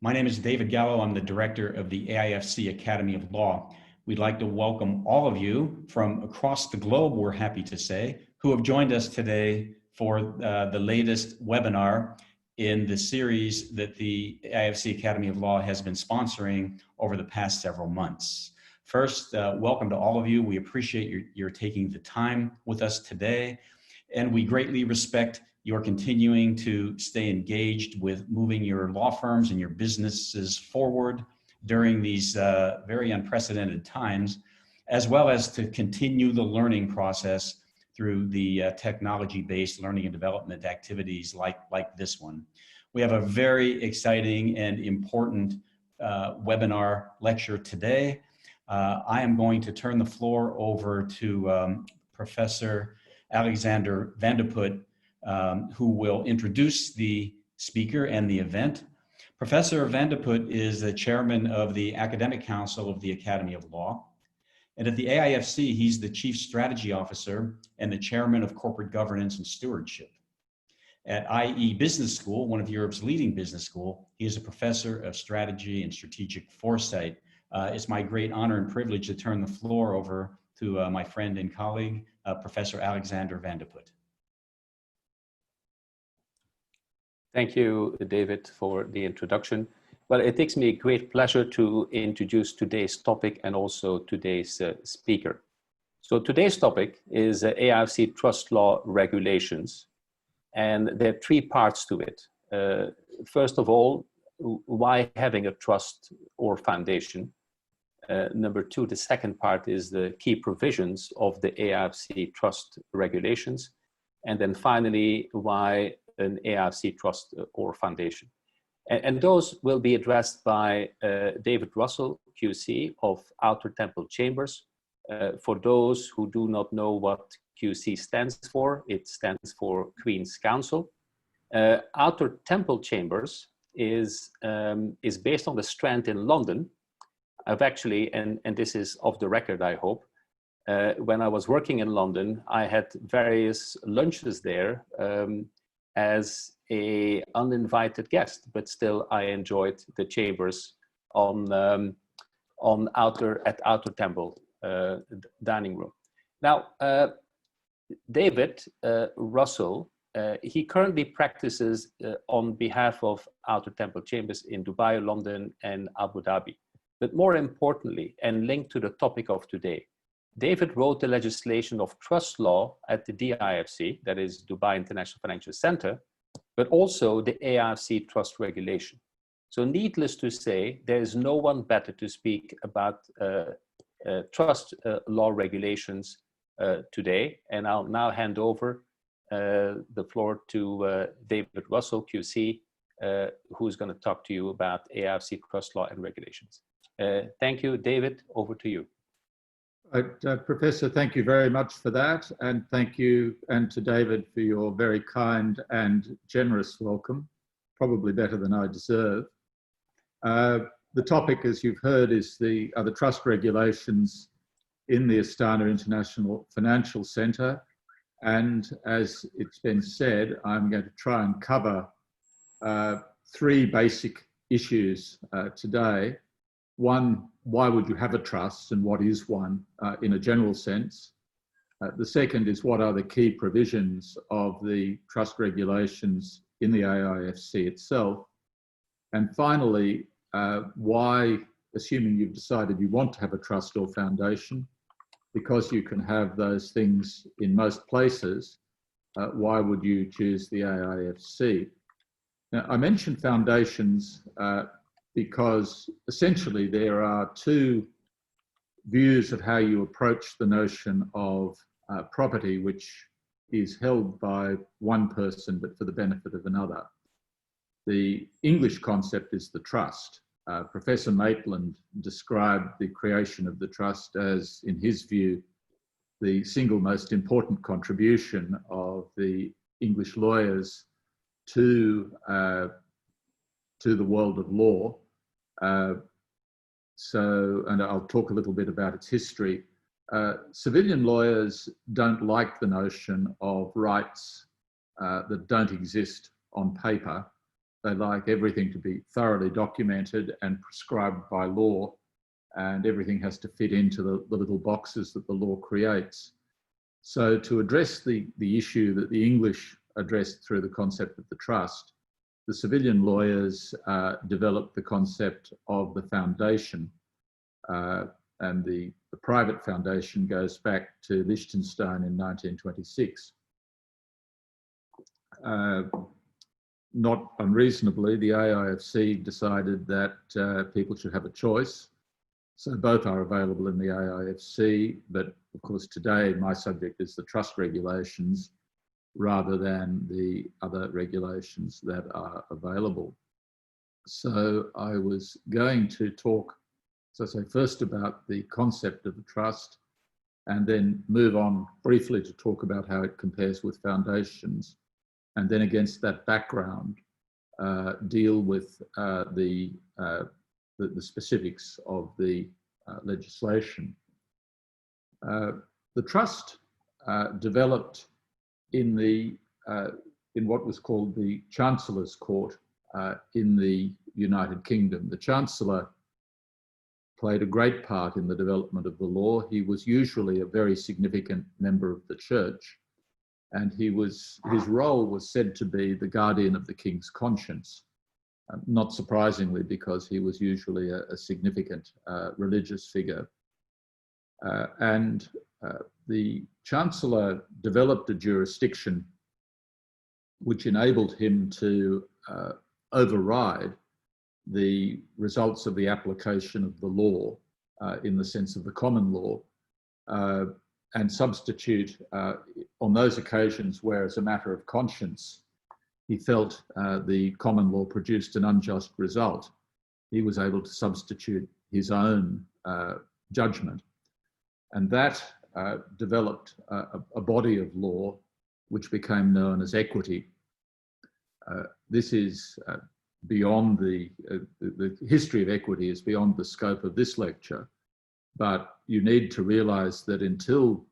My name is David Gallo. I'm the director of the AIFC Academy of Law. We'd like to welcome all of you from across the globe, we're happy to say, who have joined us today for the latest webinar in the series that the AIFC Academy of Law has been sponsoring over the past several months. First, welcome to all of you. We appreciate your taking the time with us today, and we greatly respect your continuing to stay engaged with moving your law firms and your businesses forward during these very unprecedented times, as well as to continue the learning process through the technology-based learning and development activities like this one. We have a very exciting and important webinar lecture today. I am going to turn the floor over to Professor Alexander van de Putte, who will introduce the speaker and the event. Professor van de Putte is the chairman of the Academic Council of the Academy of Law. And at the AIFC, he's the chief strategy officer and the chairman of corporate governance and stewardship. At IE Business School, one of Europe's leading business school, he is a professor of strategy and strategic foresight. It's my great honor and privilege to turn the floor over to my friend and colleague, Professor Alexander van de Putte. Thank you, David, for the introduction. Well, it takes me great pleasure to introduce today's topic and also today's speaker. So today's topic is AIFC Trust Law regulations, and there are three parts to it. First of all, why having a trust or foundation? Number two, the second part is the key provisions of the AIFC Trust regulations. And then finally, why an AIFC Trust or foundation. And those will be addressed by David Russell, QC of Outer Temple Chambers. For those who do not know what QC stands for, it stands for Queen's Counsel. Outer Temple Chambers is based on the Strand in London. I've actually, and this is off the record, I hope, when I was working in London, I had various lunches there as a uninvited guest, but still I enjoyed the chambers at Outer Temple dining room. Now, David Russell, he currently practices on behalf of Outer Temple Chambers in Dubai, London, and Abu Dhabi. But more importantly, and linked to the topic of today, David wrote the legislation of trust law at the DIFC, that is Dubai International Financial Center, but also the AIFC Trust regulation. So needless to say, there is no one better to speak about trust law regulations today. And I'll now hand over the floor to David Russell, QC, who's going to talk to you about AIFC Trust law and regulations. Thank you, David, over to you. Professor, thank you very much for that, and thank you and to David for your very kind and generous welcome, probably better than I deserve. The topic, as you've heard, is the trust regulations in the Astana International Financial Centre, and as it's been said, I'm going to try and cover three basic issues today. One, why would you have a trust and what is one in a general sense? The second is what are the key provisions of the trust regulations in the AIFC itself? And finally, why, assuming you've decided you want to have a trust or foundation, because you can have those things in most places, why would you choose the AIFC? Now, I mentioned foundations because essentially there are two views of how you approach the notion of property which is held by one person but for the benefit of another. The English concept is the trust. Professor Maitland described the creation of the trust as, in his view, the single most important contribution of the English lawyers to the world of law. And I'll talk a little bit about its history. Civilian lawyers don't like the notion of rights that don't exist on paper. They like everything to be thoroughly documented and prescribed by law, and everything has to fit into the little boxes that the law creates. So to address the issue that the English addressed through the concept of the trust, the civilian lawyers developed the concept of the foundation, and the private foundation goes back to Liechtenstein in 1926. Not unreasonably, the AIFC decided that people should have a choice. So both are available in the AIFC, but of course today my subject is the trust regulations rather than the other regulations that are available. So I was going to talk, as I say, first about the concept of the trust, and then move on briefly to talk about how it compares with foundations, and then against that background deal with the specifics of the legislation. The trust developed in what was called the Chancellor's Court in the United Kingdom. The Chancellor played a great part in the development of the law. He was usually a very significant member of the church, and his role was said to be the guardian of the king's conscience. Not surprisingly, because he was usually a significant religious figure. The Chancellor developed a jurisdiction which enabled him to override the results of the application of the law in the sense of the common law, and substitute on those occasions where, as a matter of conscience, he felt the common law produced an unjust result, he was able to substitute his own judgment. And that developed a body of law which became known as equity. This is beyond the history of equity is beyond the scope of this lecture, but you need to realise that until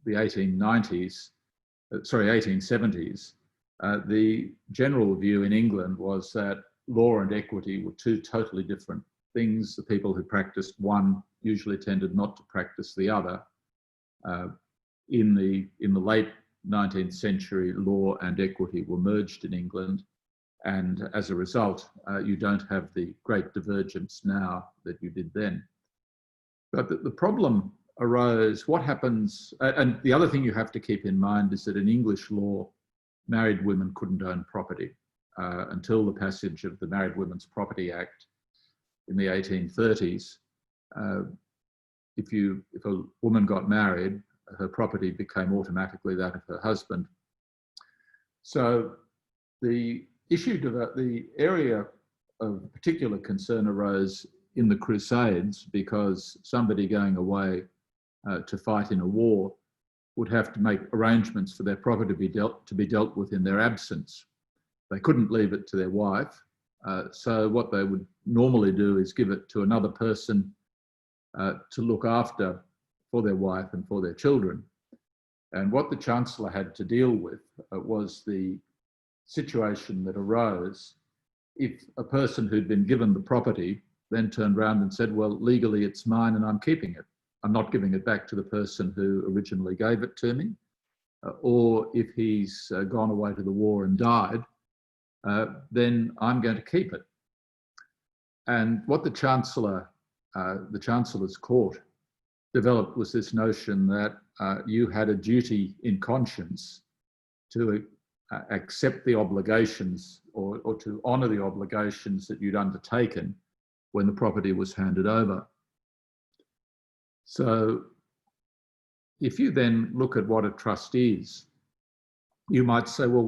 the 1870s, the general view in England was that law and equity were two totally different things. The people who practiced one usually tended not to practice the other. In the late 19th century, law and equity were merged in England, and as a result, you don't have the great divergence now that you did then. But the problem arose, what happens, and the other thing you have to keep in mind is that in English law, married women couldn't own property until the passage of the Married Women's Property Act in the 1830s. If a woman got married, her property became automatically that of her husband. So the area of particular concern arose in the Crusades, because somebody going away to fight in a war would have to make arrangements for their property to be dealt with in their absence. They couldn't leave it to their wife. So what they would normally do is give it to another person to look after for their wife and for their children. And what the Chancellor had to deal with was the situation that arose if a person who'd been given the property then turned around and said, well, legally it's mine and I'm keeping it. I'm not giving it back to the person who originally gave it to me. Or if he's gone away to the war and died, then I'm going to keep it. And what the Chancellor's Court developed was this notion that you had a duty in conscience to accept the obligations or to honour the obligations that you'd undertaken when the property was handed over. So if you then look at what a trust is, you might say, well,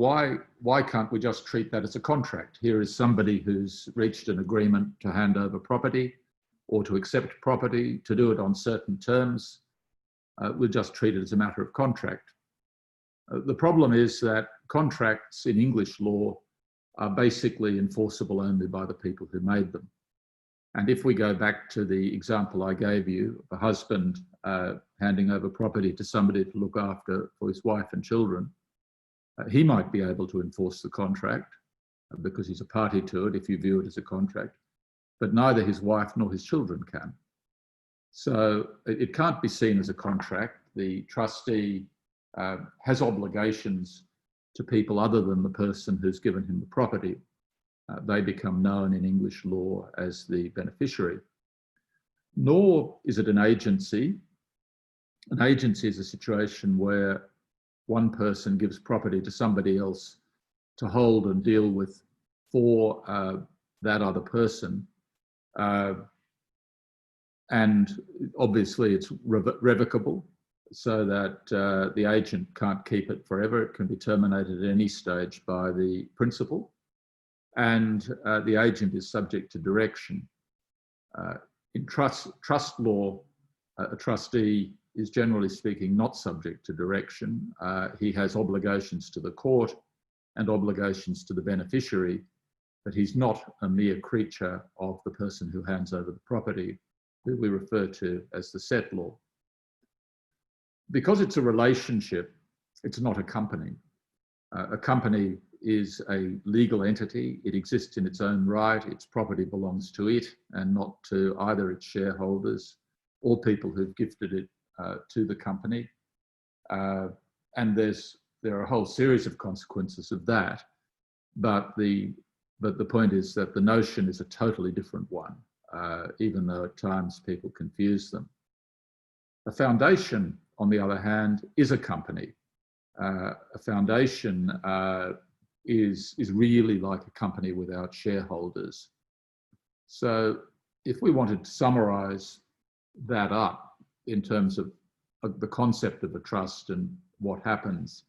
why can't we just treat that as a contract? Here is somebody who's reached an agreement to hand over property or to accept property, to do it on certain terms. We'll just treat it as a matter of contract. The problem is that contracts in English law are basically enforceable only by the people who made them. And if we go back to the example I gave you, a husband handing over property to somebody to look after for his wife and children, he might be able to enforce the contract, because he's a party to it if you view it as a contract, but neither his wife nor his children can. So it can't be seen as a contract. The trustee has obligations to people other than the person who's given him the property. They become known in English law as the beneficiary. Nor is it an agency. An agency is a situation where one person gives property to somebody else to hold and deal with for that other person. And obviously it's revocable, so that the agent can't keep it forever. It can be terminated at any stage by the principal, and the agent is subject to direction. In trust law, a trustee is generally speaking not subject to direction. He has obligations to the court and obligations to the beneficiary, but he's not a mere creature of the person who hands over the property, who we refer to as the settlor. Because it's a relationship, it's not a company. A company is a legal entity. It exists in its own right. Its property belongs to it and not to either its shareholders or people who've gifted it to the company. And there are a whole series of consequences of that. But the point is that the notion is a totally different one, even though at times people confuse them. A foundation, on the other hand, is a company. A foundation is really like a company without shareholders. So if we wanted to summarize that up in terms of the concept of a trust and what happens,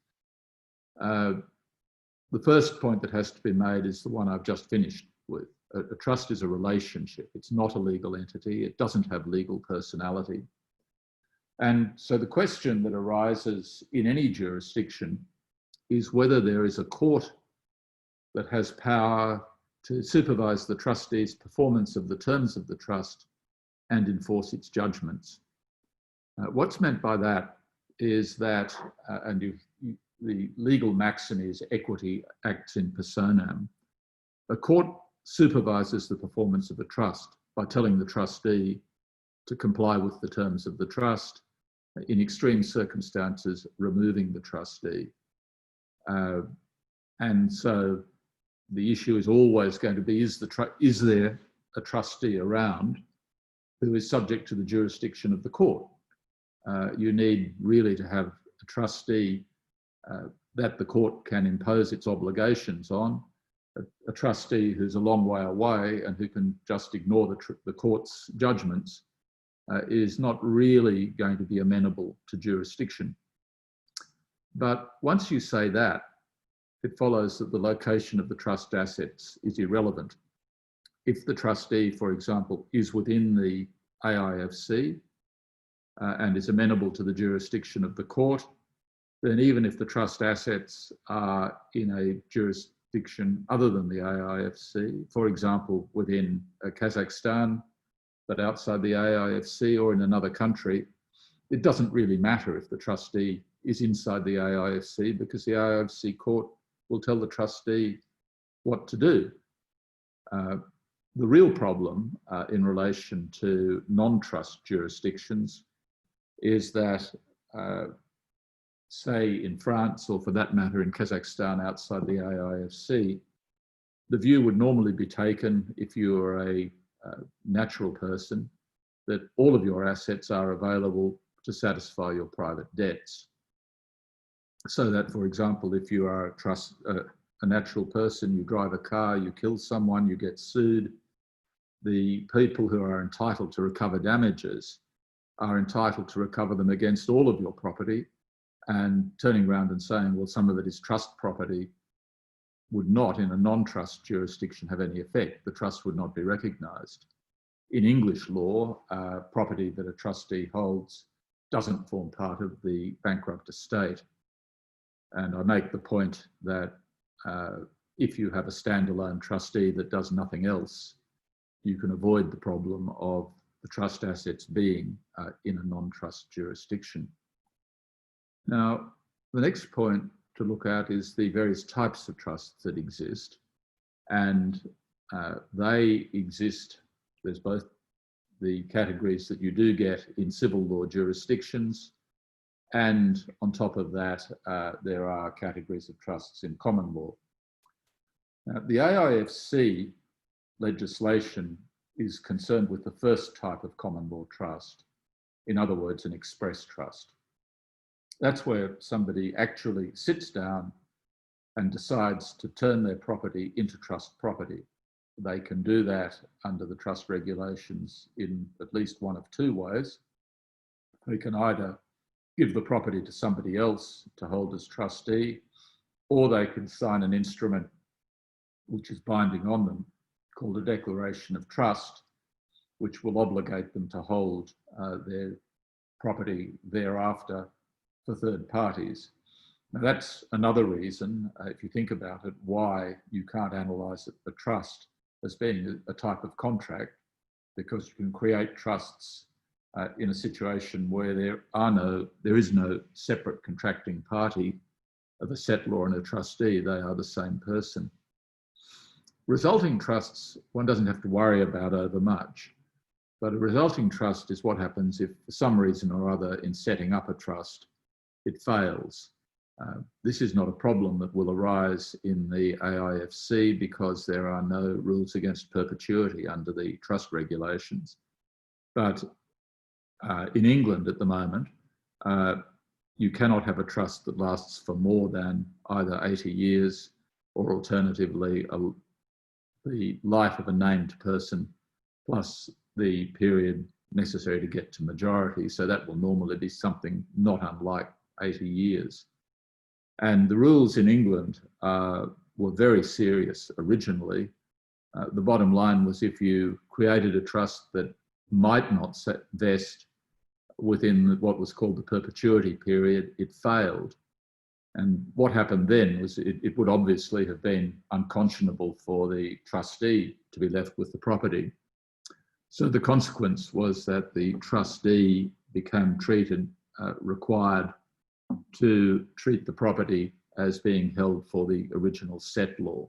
the first point that has to be made is the one I've just finished with. A trust is a relationship. It's not a legal entity. It doesn't have legal personality. And so the question that arises in any jurisdiction is whether there is a court that has power to supervise the trustee's performance of the terms of the trust and enforce its judgments. What's meant by that is that, the legal maxim is equity acts in personam. A court supervises the performance of a trust by telling the trustee to comply with the terms of the trust, in extreme circumstances, removing the trustee. And so the issue is always going to be, is there a trustee around who is subject to the jurisdiction of the court? You need really to have a trustee that the court can impose its obligations on, a trustee who's a long way away and who can just ignore the court's judgments is not really going to be amenable to jurisdiction. But once you say that, it follows that the location of the trust assets is irrelevant. If the trustee, for example, is within the AIFC and is amenable to the jurisdiction of the court, then even if the trust assets are in a jurisdiction other than the AIFC, for example, within Kazakhstan, but outside the AIFC or in another country, it doesn't really matter if the trustee is inside the AIFC, because the AIFC court will tell the trustee what to do. The real problem in relation to non-trust jurisdictions is that, say in France, or for that matter in Kazakhstan outside the AIFC, the view would normally be taken, if you are a natural person, that all of your assets are available to satisfy your private debts. So that, for example, if you are a natural person, you drive a car, you kill someone, you get sued, the people who are entitled to recover damages are entitled to recover them against all of your property, and turning around and saying, well, some of it is trust property, would not, in a non-trust jurisdiction, have any effect. The trust would not be recognised. In English law, property that a trustee holds doesn't form part of the bankrupt estate. And I make the point that if you have a standalone trustee that does nothing else, you can avoid the problem of the trust assets being in a non-trust jurisdiction. Now, the next point to look at is the various types of trusts that exist. and they exist. There's both the categories that you do get in civil law jurisdictions, and on top of that, there are categories of trusts in common law. The AIFC legislation is concerned with the first type of common law trust. In other words, an express trust. That's where somebody actually sits down and decides to turn their property into trust property. They can do that under the trust regulations in at least one of two ways. They can either give the property to somebody else to hold as trustee, or they can sign an instrument which is binding on them, called a declaration of trust, which will obligate them to hold their property thereafter for third parties. Now that's another reason, if you think about it, why you can't analyse a trust as being a type of contract, because you can create trusts in a situation where there is no separate contracting party of a settlor and a trustee. They are the same person. Resulting trusts, one doesn't have to worry about over much, but a resulting trust is what happens if for some reason or other in setting up a trust, it fails. This is not a problem that will arise in the AIFC because there are no rules against perpetuity under the trust regulations. But in England at the moment, you cannot have a trust that lasts for more than either 80 years or alternatively the life of a named person plus the period necessary to get to majority. So that will normally be something not unlike 80 years. And the rules in England were very serious originally. The bottom line was if you created a trust that might not vest within what was called the perpetuity period, it failed. And what happened then was it would obviously have been unconscionable for the trustee to be left with the property. So the consequence was that the trustee became required to treat the property as being held for the original settlor.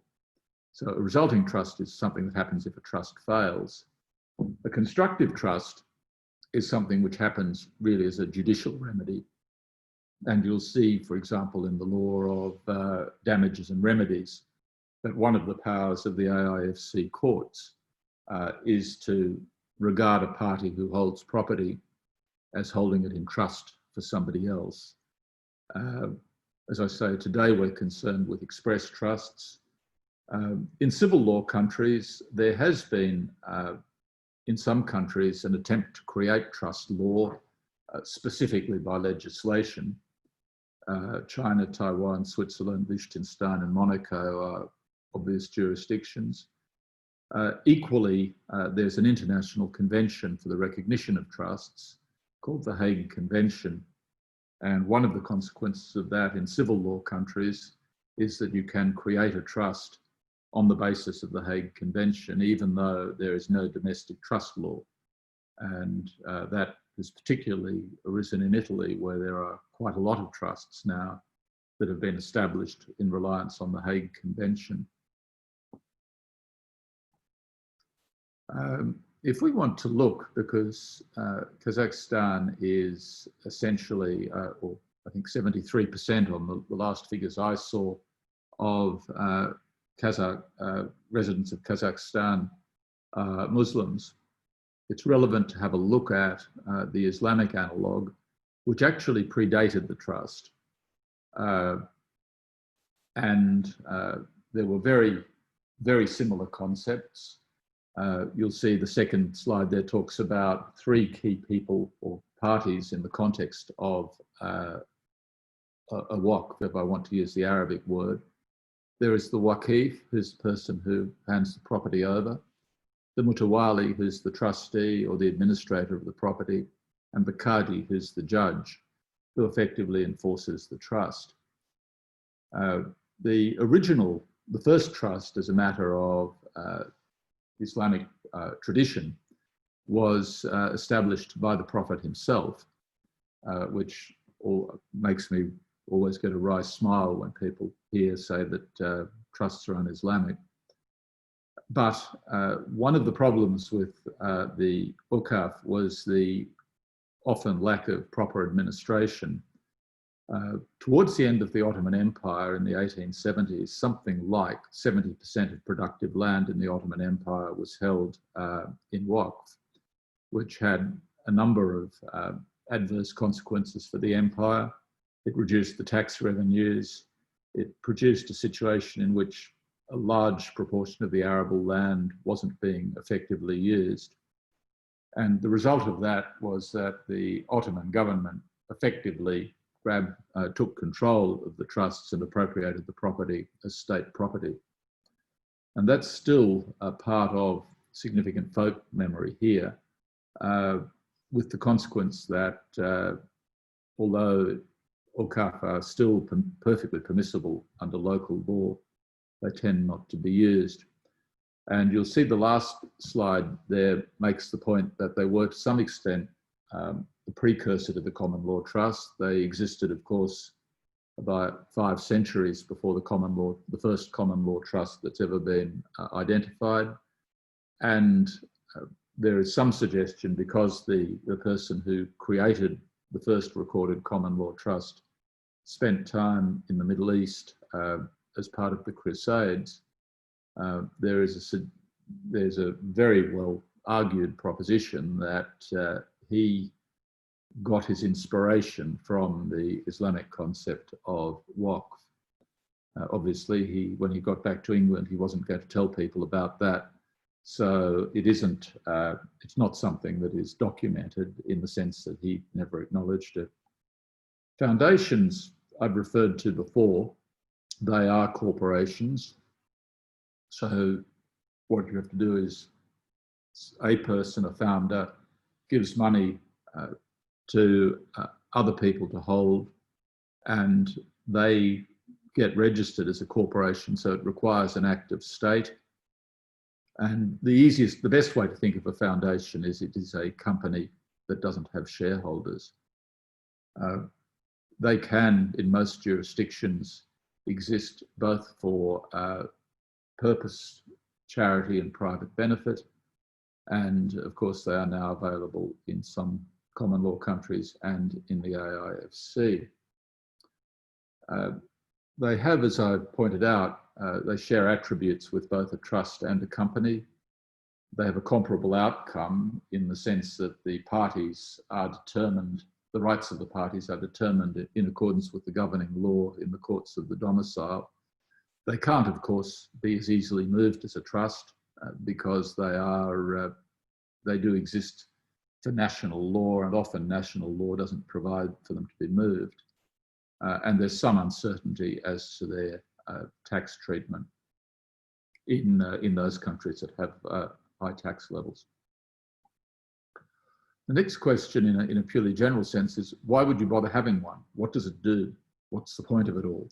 So a resulting trust is something that happens if a trust fails. A constructive trust is something which happens really as a judicial remedy. And you'll see, for example, in the law of damages and remedies, that one of the powers of the AIFC courts is to regard a party who holds property as holding it in trust for somebody else. As I say, today we're concerned with express trusts. In civil law countries, there has been, in some countries, an attempt to create trust law, specifically by legislation. China, Taiwan, Switzerland, Liechtenstein and Monaco are obvious jurisdictions. Equally, there's an international convention for the recognition of trusts called the Hague Convention. And one of the consequences of that in civil law countries is that you can create a trust on the basis of the Hague Convention, even though there is no domestic trust law. And that has particularly arisen in Italy, where there are quite a lot of trusts now that have been established in reliance on the Hague Convention. If we want to look, because Kazakhstan is essentially, or I think 73% on the last figures I saw of residents of Kazakhstan Muslims, it's relevant to have a look at the Islamic analogue, which actually predated the trust. And there were very, very similar concepts. You'll see the second slide there talks about three key people or parties in the context of a waqf, if I want to use the Arabic word. There is the waqif, who's the person who hands the property over, the mutawali, who's the trustee or the administrator of the property, and the qadi, who's the judge, who effectively enforces the trust. The first trust, as a matter of Islamic tradition, was established by the Prophet himself, which makes me always get a wry smile when people say that trusts are un-Islamic. But one of the problems with the Auqaf was the often lack of proper administration. Towards the end of the Ottoman Empire in the 1870s, something like 70% of productive land in the Ottoman Empire was held in Waqf, which had a number of adverse consequences for the empire. It reduced the tax revenues. It produced a situation in which a large proportion of the arable land wasn't being effectively used. And the result of that was that the Ottoman government effectively took control of the trusts and appropriated the property as state property. And that's still a part of significant folk memory here, with the consequence that although Auqaf are still perfectly permissible under local law, they tend not to be used. And you'll see the last slide there makes the point that they were to some extent the precursor to the common law trust. They existed, of course, about 5 centuries before the first common law trust that's ever been identified. And there is some suggestion, because the person who created the first recorded common law trust spent time in the Middle East as part of the Crusades, there's a very well argued proposition that he got his inspiration from the Islamic concept of waqf. Obviously, when he got back to England, he wasn't going to tell people about that. So it's not something that is documented in the sense that he never acknowledged it. Foundations I've referred to before, they are corporations. So what you have to do is a person, a founder, gives money to other people to hold, and they get registered as a corporation. So it requires an act of state. And the best way to think of a foundation is it is a company that doesn't have shareholders. They can, in most jurisdictions, exist both for purpose, charity and private benefit. And of course, they are now available in some common law countries and in the AIFC. They have, as I pointed out, they share attributes with both a trust and a company. They have a comparable outcome in the sense that the parties are determined, the rights of the parties are determined in accordance with the governing law in the courts of the domicile. They can't, of course, be as easily moved as a trust because they do exist for national law, and often national law doesn't provide for them to be moved. And there's some uncertainty as to their tax treatment in those countries that have high tax levels. The next question in a purely general sense is, why would you bother having one? What does it do? What's the point of it all?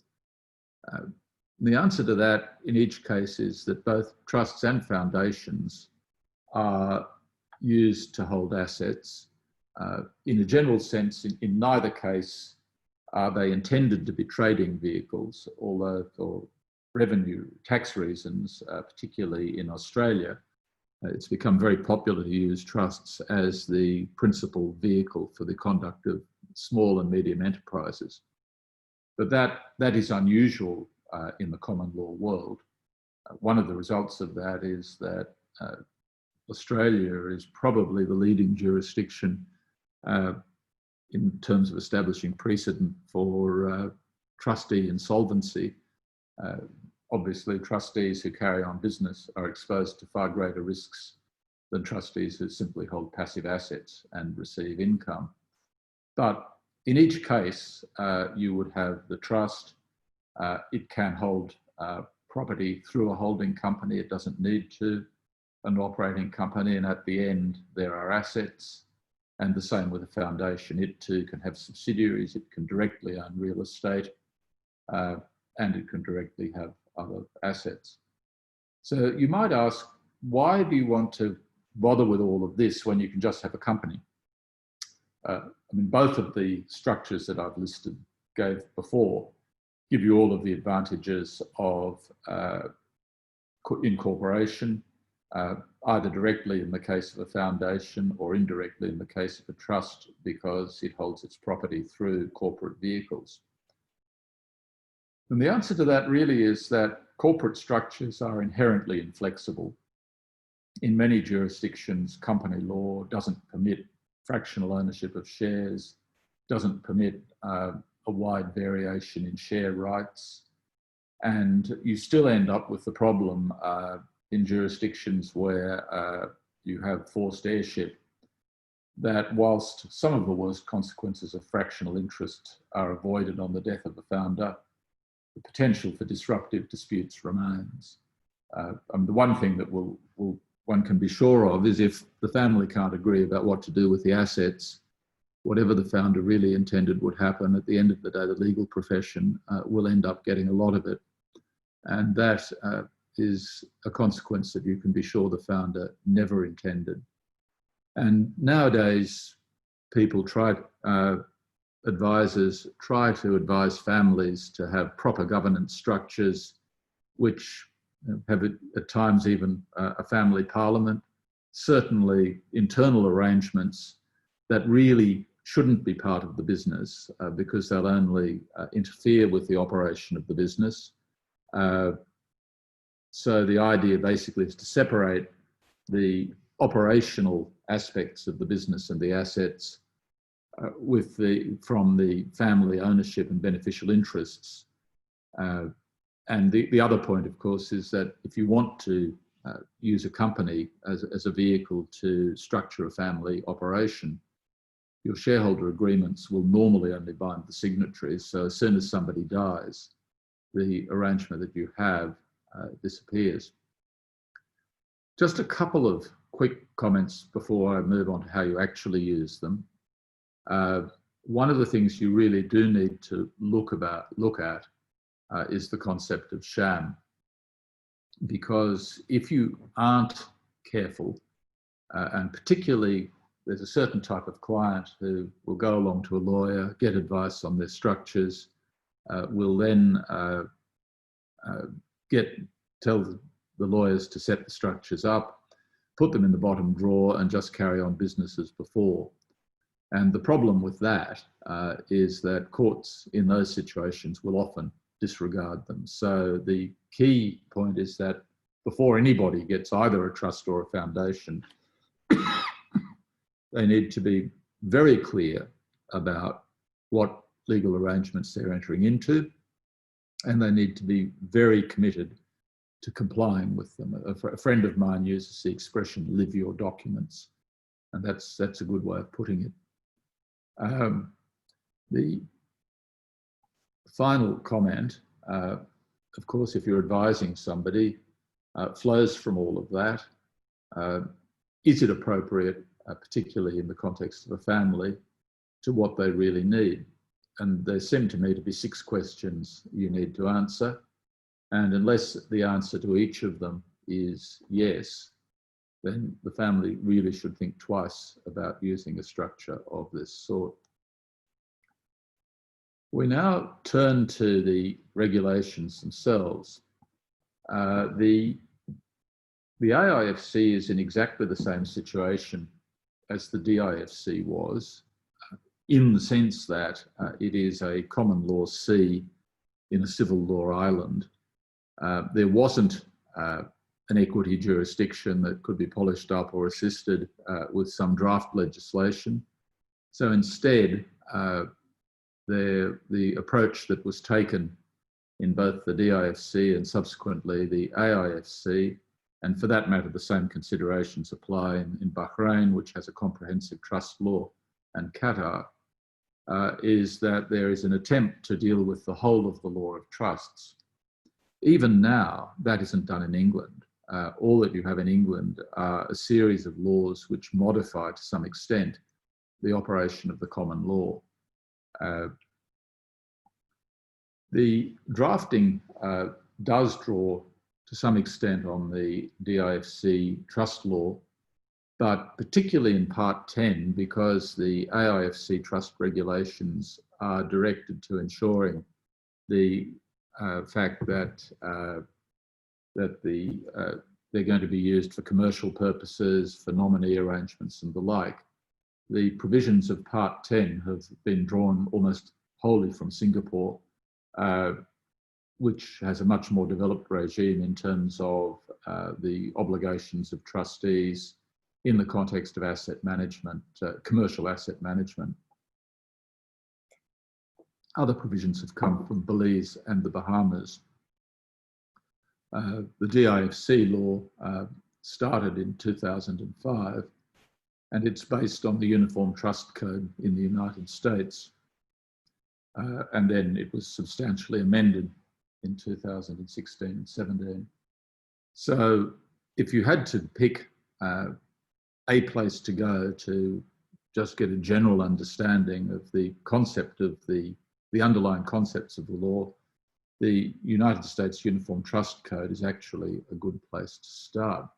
The answer to that in each case is that both trusts and foundations are used to hold assets. In a general sense, in neither case are they intended to be trading vehicles, although for revenue tax reasons, particularly in Australia, it's become very popular to use trusts as the principal vehicle for the conduct of small and medium enterprises. But that is unusual in the common law world. One of the results of that is that Australia is probably the leading jurisdiction in terms of establishing precedent for trustee insolvency. Obviously, trustees who carry on business are exposed to far greater risks than trustees who simply hold passive assets and receive income. But in each case, you would have the trust. It can hold property through a holding company. It doesn't need to, an operating company. And at the end, there are assets. And the same with a foundation. It too can have subsidiaries. It can directly own real estate, and it can directly have other assets. So you might ask, why do you want to bother with all of this when you can just have a company? I mean, both of the structures that I've listed gave before give you all of the advantages of incorporation, either directly in the case of a foundation or indirectly in the case of a trust, because it holds its property through corporate vehicles. And the answer to that really is that corporate structures are inherently inflexible. In many jurisdictions, company law doesn't permit fractional ownership of shares, doesn't permit a wide variation in share rights, and you still end up with the problem in jurisdictions where you have forced heirship, that whilst some of the worst consequences of fractional interest are avoided on the death of the founder, the potential for disruptive disputes remains. The one thing that one can be sure of is if the family can't agree about what to do with the assets, whatever the founder really intended would happen, at the end of the day, the legal profession will end up getting a lot of it. And that is a consequence that you can be sure the founder never intended. And nowadays, advisors try to advise families to have proper governance structures, which have at times even a family parliament, certainly internal arrangements that really shouldn't be part of the business because they'll only interfere with the operation of the business. So the idea basically is to separate the operational aspects of the business and the assets from the family ownership and beneficial interests. And the other point, of course, is that if you want to use a company as a vehicle to structure a family operation, your shareholder agreements will normally only bind the signatories. So as soon as somebody dies, the arrangement that you have disappears. Just a couple of quick comments before I move on to how you actually use them. One of the things you really do need to look at is the concept of sham, because if you aren't careful, and particularly there's a certain type of client who will go along to a lawyer, get advice on their structures, will then tell the lawyers to set the structures up, put them in the bottom drawer and just carry on business as before. And the problem with that is that courts in those situations will often disregard them. So the key point is that before anybody gets either a trust or a foundation, they need to be very clear about what legal arrangements they're entering into, and they need to be very committed to complying with them. A friend of mine uses the expression, live your documents, and that's a good way of putting it. The final comment, of course, if you're advising somebody, flows from all of that. Is it appropriate, particularly in the context of a family, to what they really need? And there seem to me to be 6 questions you need to answer. And unless the answer to each of them is yes, then the family really should think twice about using a structure of this sort. We now turn to the regulations themselves. The AIFC is in exactly the same situation as the DIFC was, in the sense that it is a common law C in a civil law island. There wasn't an equity jurisdiction that could be polished up or assisted with some draft legislation. So instead, the approach that was taken in both the DIFC and subsequently the AIFC, and for that matter, the same considerations apply in Bahrain, which has a comprehensive trust law, and Qatar, is that there is an attempt to deal with the whole of the law of trusts. Even now, that isn't done in England. All that you have in England are a series of laws which modify to some extent the operation of the common law. The drafting does draw to some extent on the DIFC trust law, but particularly in Part 10, because the AIFC trust regulations are directed to ensuring the fact that that they're going to be used for commercial purposes, for nominee arrangements and the like. The provisions of Part 10 have been drawn almost wholly from Singapore, which has a much more developed regime in terms of the obligations of trustees in the context of asset management, commercial asset management. Other provisions have come from Belize and the Bahamas. The DIFC law started in 2005, and it's based on the Uniform Trust Code in the United States. And then it was substantially amended in 2016 and 17. So if you had to pick a place to go to just get a general understanding of the concept of the underlying concepts of the law, the United States Uniform Trust Code is actually a good place to start.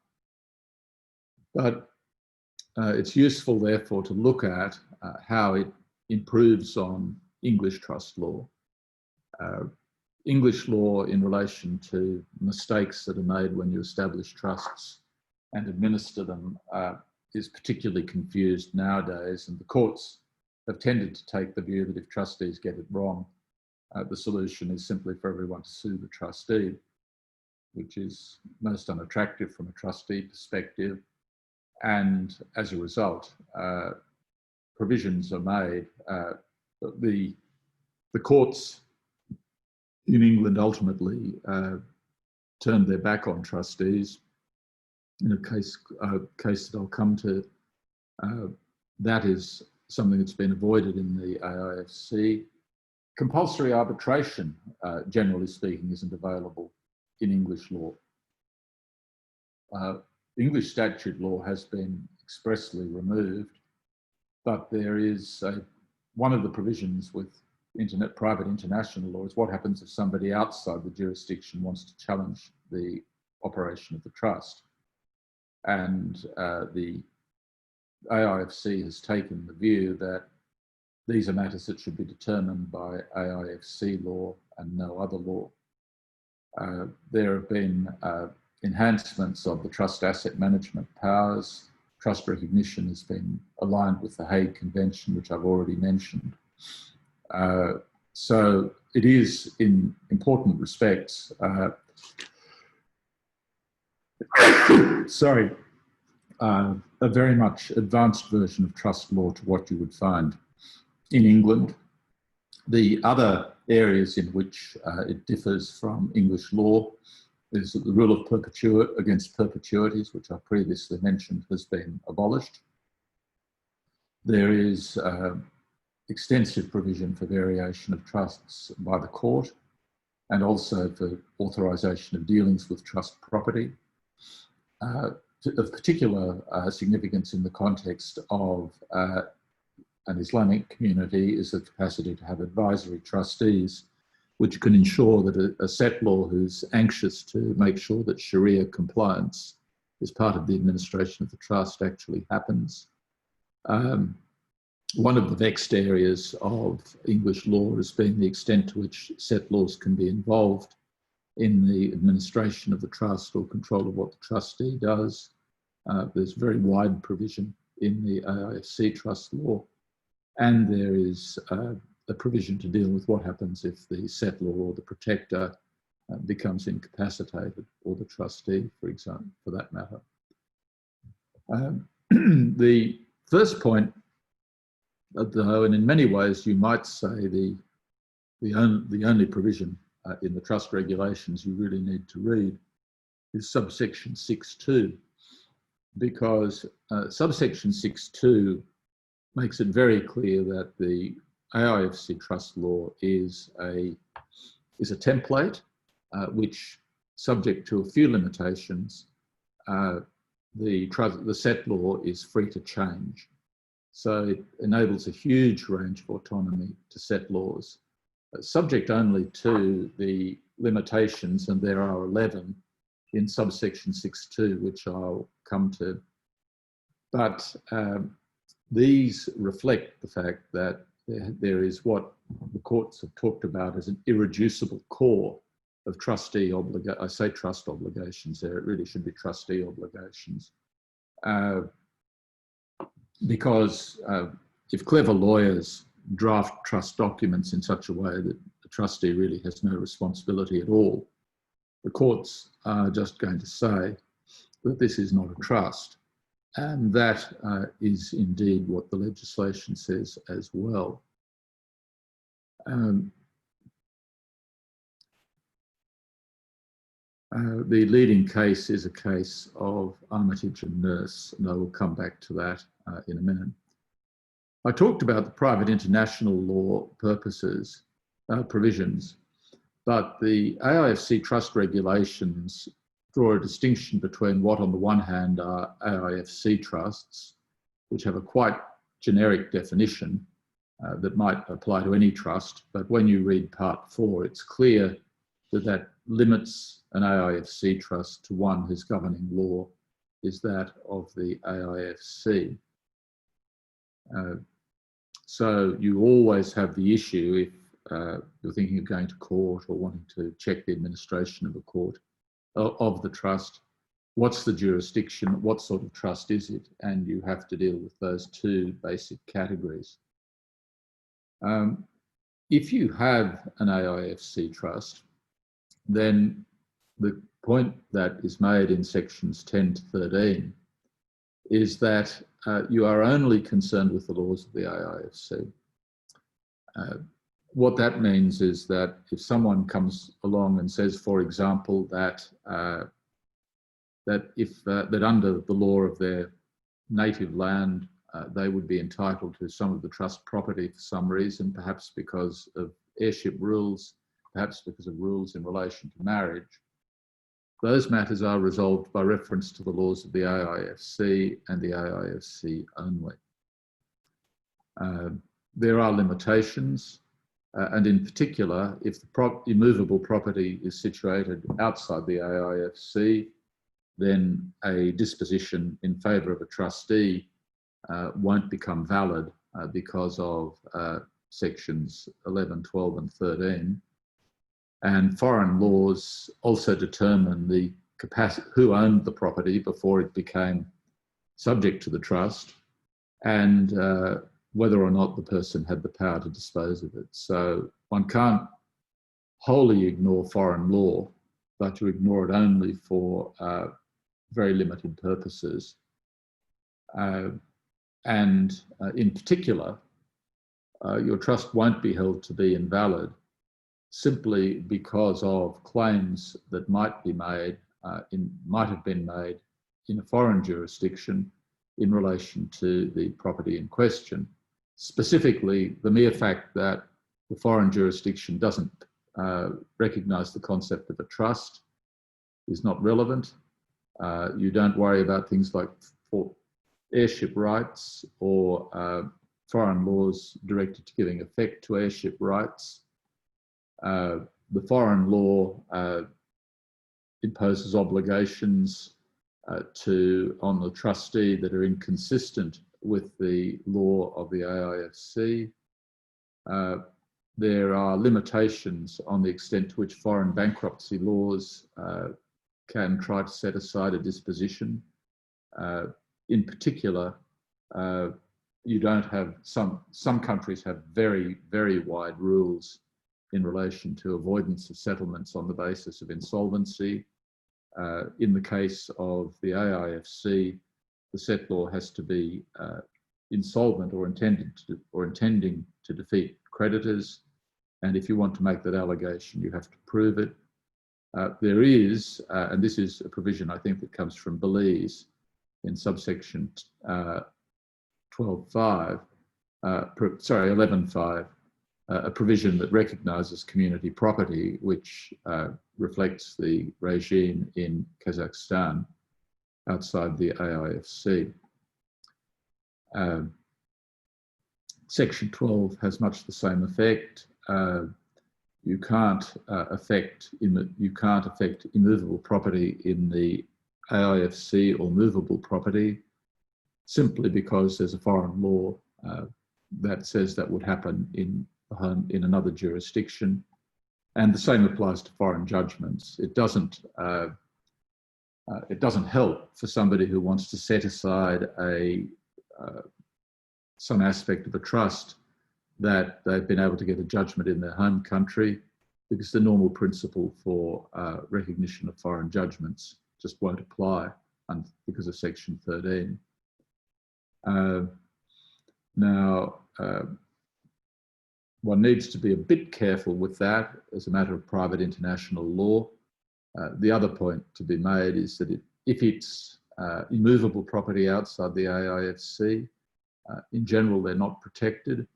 But it's useful, therefore, to look at how it improves on English trust law. English law in relation to mistakes that are made when you establish trusts and administer them is particularly confused nowadays, and the courts have tended to take the view that if trustees get it wrong, the solution is simply for everyone to sue the trustee, which is most unattractive from a trustee perspective. And as a result, provisions are made. The courts in England ultimately turned their back on trustees. In a case that I'll come to, that is something that's been avoided in the AIFC. Compulsory arbitration, generally speaking, isn't available in English law. English statute law has been expressly removed, but there is one of the provisions with private international law is what happens if somebody outside the jurisdiction wants to challenge the operation of the trust. And the AIFC has taken the view that these are matters that should be determined by AIFC law and no other law. There have been enhancements of the trust asset management powers. Trust recognition has been aligned with the Hague Convention, which I've already mentioned. So it is, in important respects, a very much advanced version of trust law to what you would find in England. The other areas in which it differs from English law is that the rule of against perpetuities, which I previously mentioned, has been abolished. There is extensive provision for variation of trusts by the court, and also for authorisation of dealings with trust property. Of particular significance in the context of an Islamic community is the capacity to have advisory trustees, which can ensure that a settlor who's anxious to make sure that Shari'a compliance as part of the administration of the trust actually happens. One of the vexed areas of English law has been the extent to which settlors can be involved in the administration of the trust or control of what the trustee does. There's very wide provision in the AIFC Trust Law, and there is a provision to deal with what happens if the settlor or the protector becomes incapacitated, or the trustee, for example, for that matter. The first point, though, and in many ways you might say the only provision in the trust regulations you really need to read is subsection 6.2, because subsection 6.2 makes it very clear that the AIFC Trust Law is a template which, subject to a few limitations, the settlor is free to change. So it enables a huge range of autonomy to settlors, subject only to the limitations, and there are 11 in subsection 6.2, which I'll come to. But these reflect the fact that there is what the courts have talked about as an irreducible core of trustee I say trust obligations there, it really should be trustee obligations. Because if clever lawyers draft trust documents in such a way that the trustee really has no responsibility at all, the courts are just going to say that this is not a trust. And that is indeed what the legislation says as well. The leading case is a case of Armitage and Nurse, and I will come back to that in a minute. I talked about the private international law purposes, provisions, but the AIFC trust regulations draw a distinction between what on the one hand are AIFC trusts, which have a quite generic definition that might apply to any trust, but when you read Part 4, it's clear that that limits an AIFC trust to one whose governing law is that of the AIFC. So you always have the issue if you're thinking of going to court or wanting to check the administration of a court of the trust, what's the jurisdiction, what sort of trust is it, and you have to deal with those two basic categories. If you have an AIFC trust, then the point that is made in sections 10 to 13 is that you are only concerned with the laws of the AIFC. What that means is that if someone comes along and says, for example, that that under the law of their native land, they would be entitled to some of the trust property for some reason, perhaps because of heirship rules, perhaps because of rules in relation to marriage, those matters are resolved by reference to the laws of the AIFC and the AIFC only. There are limitations, and in particular, if the immovable property is situated outside the AIFC, then a disposition in favour of a trustee won't become valid because of sections 11, 12 and 13. And foreign laws also determine the capacity, who owned the property before it became subject to the trust, and whether or not the person had the power to dispose of it. So one can't wholly ignore foreign law, but you ignore it only for very limited purposes. And in particular, your trust won't be held to be invalid simply because of claims that might be made, might have been made in a foreign jurisdiction in relation to the property in question. Specifically, the mere fact that the foreign jurisdiction doesn't recognise the concept of a trust is not relevant. You don't worry about things like heirship rights or foreign laws directed to giving effect to heirship rights. The foreign law imposes obligations on the trustee that are inconsistent with the law of the AIFC. There are limitations on the extent to which foreign bankruptcy laws can try to set aside a disposition. In particular, you don't have, some countries have very, very wide rules in relation to avoidance of settlements on the basis of insolvency. In the case of the AIFC, the settlor has to be insolvent or intending to defeat creditors. And if you want to make that allegation, you have to prove it. There is, and this is a provision I think that comes from Belize in subsection 11.5, a provision that recognises community property, which reflects the regime in Kazakhstan outside the AIFC. Section 12 has much the same effect. You can't affect immovable property in the AIFC or movable property simply because there's a foreign law that says that would happen in another jurisdiction. And the same applies to foreign judgments. It doesn't help for somebody who wants to set aside some aspect of a trust that they've been able to get a judgment in their home country, because the normal principle for recognition of foreign judgments just won't apply because of Section 13. Now, one needs to be a bit careful with that as a matter of private international law. The other point to be made is that if it's immovable property outside the AIFC, in general, they're not protected.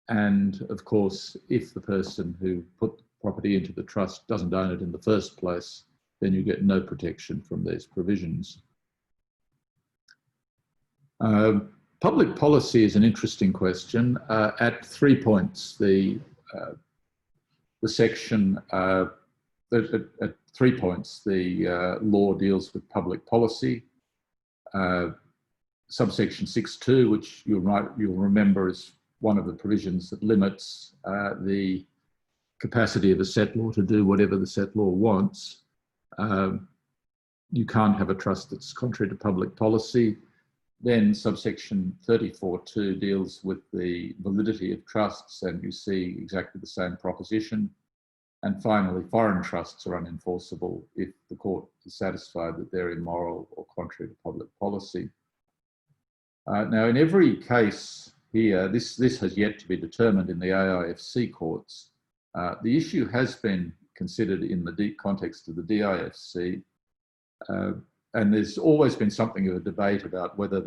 And of course, if the person who put the property into the trust doesn't own it in the first place, then you get no protection from these provisions. Public policy is an interesting question. At 3 points, the section, at 3 points, the law deals with public policy. Subsection 6.2, which you'll remember is one of the provisions that limits the capacity of a settlor to do whatever the settlor wants. You can't have a trust that's contrary to public policy. Then subsection 34.2 deals with the validity of trusts, and you see exactly the same proposition. And finally, foreign trusts are unenforceable if the court is satisfied that they're immoral or contrary to public policy. Now, in every case here, this has yet to be determined in the AIFC courts. The issue has been considered in the context of the DIFC, and there's always been something of a debate about whether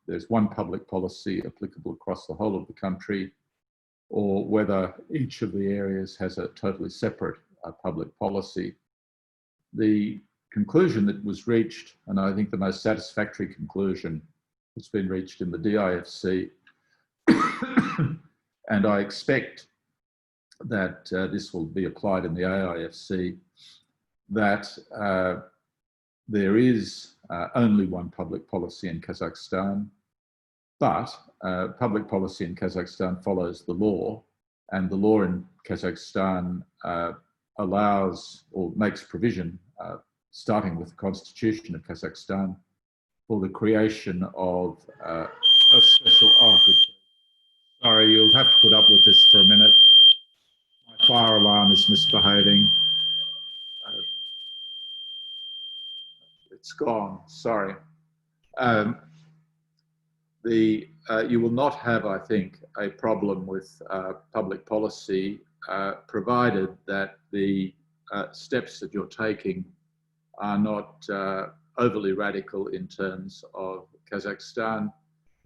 there's one public policy applicable across the whole of the country, or whether each of the areas has a totally separate public policy. The conclusion that was reached, and I think the most satisfactory conclusion that's been reached in the DIFC, and I expect that this will be applied in the AIFC, that there is only one public policy in Kazakhstan, but public policy in Kazakhstan follows the law, and the law in Kazakhstan allows or makes provision, starting with the Constitution of Kazakhstan, for the creation of a special... Oh, good. Sorry, you'll have to put up with this for a minute. My fire alarm is misbehaving. It's gone, sorry. You will not have, I think, a problem with public policy, provided that the steps that you're taking are not overly radical in terms of Kazakhstan.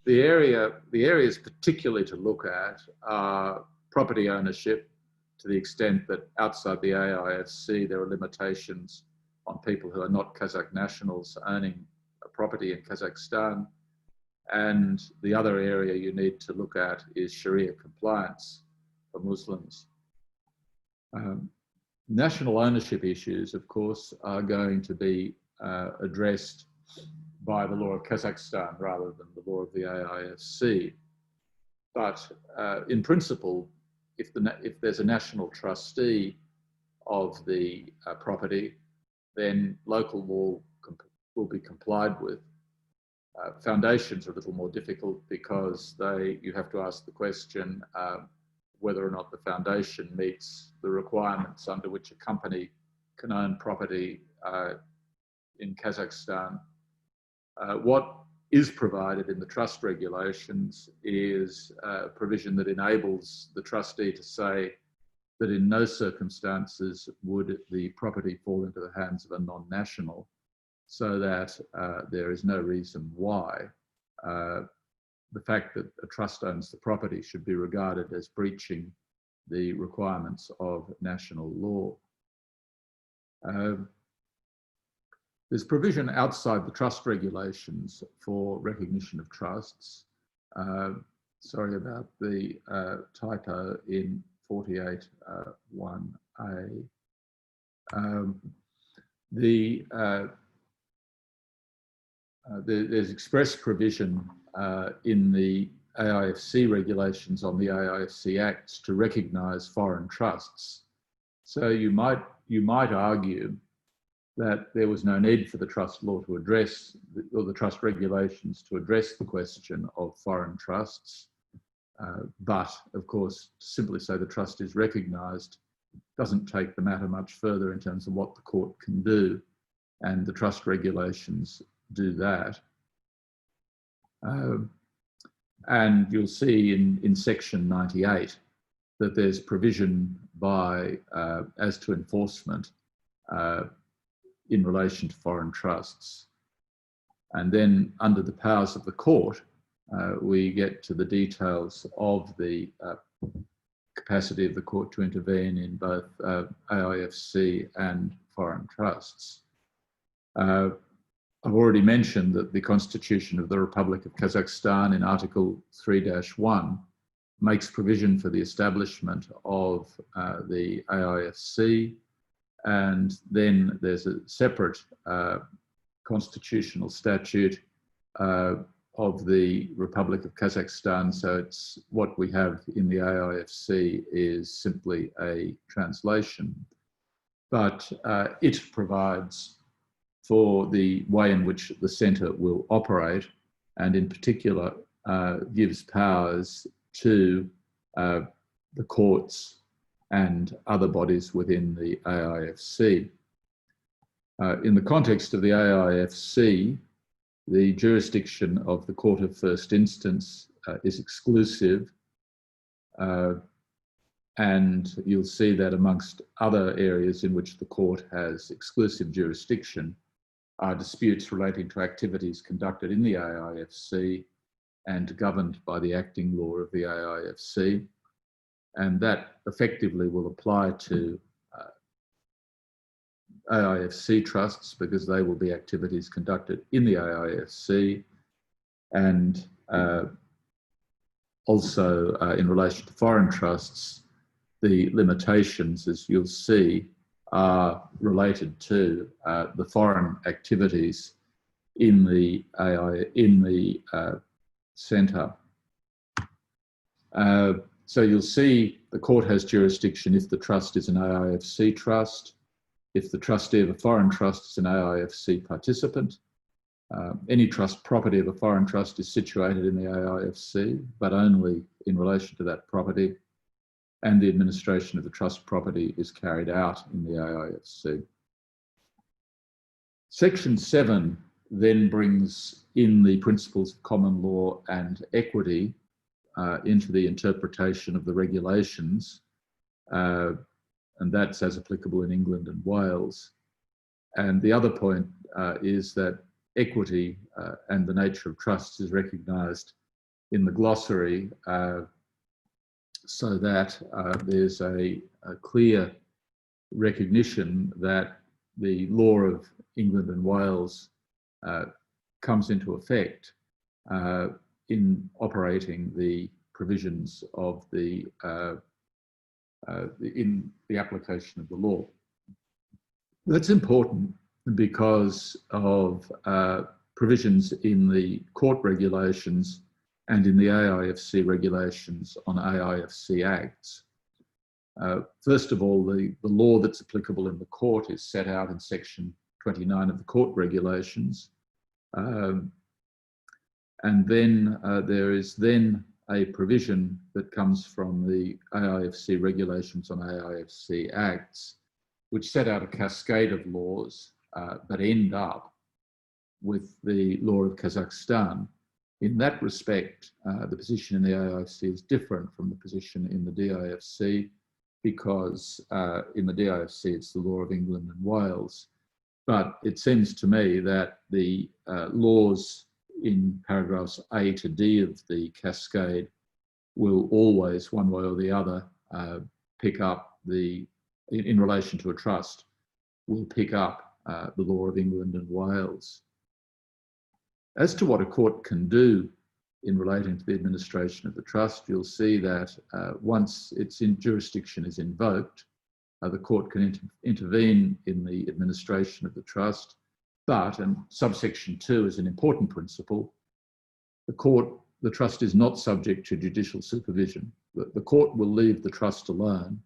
The areas particularly to look at are property ownership, to the extent that outside the AIFC there are limitations on people who are not Kazakh nationals owning a property in Kazakhstan. And the other area you need to look at is Shari'a compliance for Muslims. National ownership issues, of course, are going to be addressed by the law of Kazakhstan rather than the law of the AIFC. But in principle, if there's a national trustee of the property, then local law will be complied with. Foundations are a little more difficult because you have to ask the question whether or not the foundation meets the requirements under which a company can own property in Kazakhstan. What is provided in the trust regulations is a provision that enables the trustee to say that in no circumstances would the property fall into the hands of a non-national, so that there is no reason why the fact that a trust owns the property should be regarded as breaching the requirements of national law. There's provision outside the trust regulations for recognition of trusts. Sorry about the typo in 48(1)(a). There's express provision in the AIFC regulations on the AIFC Acts to recognise foreign trusts. So you might argue that there was no need for the trust law to address, or the trust regulations to address the question of foreign trusts. But of course, to simply say the trust is recognised doesn't take the matter much further in terms of what the court can do, and the trust regulations do that. And you'll see in section 98 that there's provision by as to enforcement in relation to foreign trusts. And then under the powers of the court, we get to the details of the capacity of the court to intervene in both AIFC and foreign trusts. I've already mentioned that the Constitution of the Republic of Kazakhstan in Article 3-1 makes provision for the establishment of the AIFC, and then there's a separate constitutional statute of the Republic of Kazakhstan. So it's what we have in the AIFC is simply a translation, but it provides for the way in which the centre will operate, and in particular gives powers to the courts and other bodies within the AIFC. In the context of the AIFC, the jurisdiction of the Court of First Instance is exclusive, and you'll see that amongst other areas in which the court has exclusive jurisdiction are disputes relating to activities conducted in the AIFC and governed by the acting law of the AIFC. And that effectively will apply to AIFC trusts, because they will be activities conducted in the AIFC, and also in relation to foreign trusts, the limitations, as you'll see, are related to the foreign activities in the centre. So you'll see the court has jurisdiction if the trust is an AIFC trust, if the trustee of a foreign trust is an AIFC participant. Any trust property of a foreign trust is situated in the AIFC, but only in relation to that property, and the administration of the trust property is carried out in the AIFC. Section 7 then brings in the principles of common law and equity into the interpretation of the regulations, and that's as applicable in England and Wales. And the other point is that equity and the nature of trusts is recognised in the glossary, so that there's a clear recognition that the law of England and Wales comes into effect in operating the provisions of in the application of the law. That's important because of provisions in the court regulations and in the AIFC regulations on AIFC Acts. First of all, the law that's applicable in the court is set out in section 29 of the court regulations. And then there is then a provision that comes from the AIFC regulations on AIFC Acts, which set out a cascade of laws that end up with the law of Kazakhstan. In that respect, the position in the AIFC is different from the position in the DIFC, because in the DIFC it's the law of England and Wales. But it seems to me that the laws in paragraphs A to D of the cascade will always, one way or the other, pick up in relation to a trust, will pick up the law of England and Wales. As to what a court can do in relating to the administration of the trust, you'll see that once its jurisdiction is invoked, the court can intervene in the administration of the trust. But, and subsection 2 is an important principle, the court the trust is not subject to judicial supervision. The court will leave the trust alone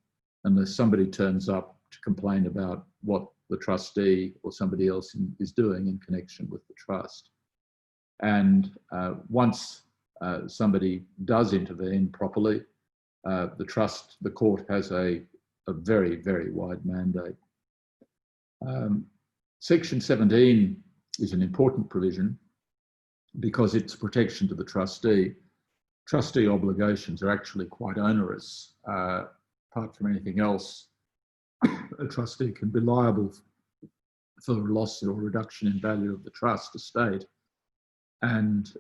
unless somebody turns up to complain about what the trustee or somebody else is doing in connection with the trust. And once somebody does intervene properly, the court has a very, very wide mandate. Section 17 is an important provision because it's protection to the trustee. Trustee obligations are actually quite onerous. Apart from anything else, a trustee can be liable for loss or reduction in value of the trust estate. And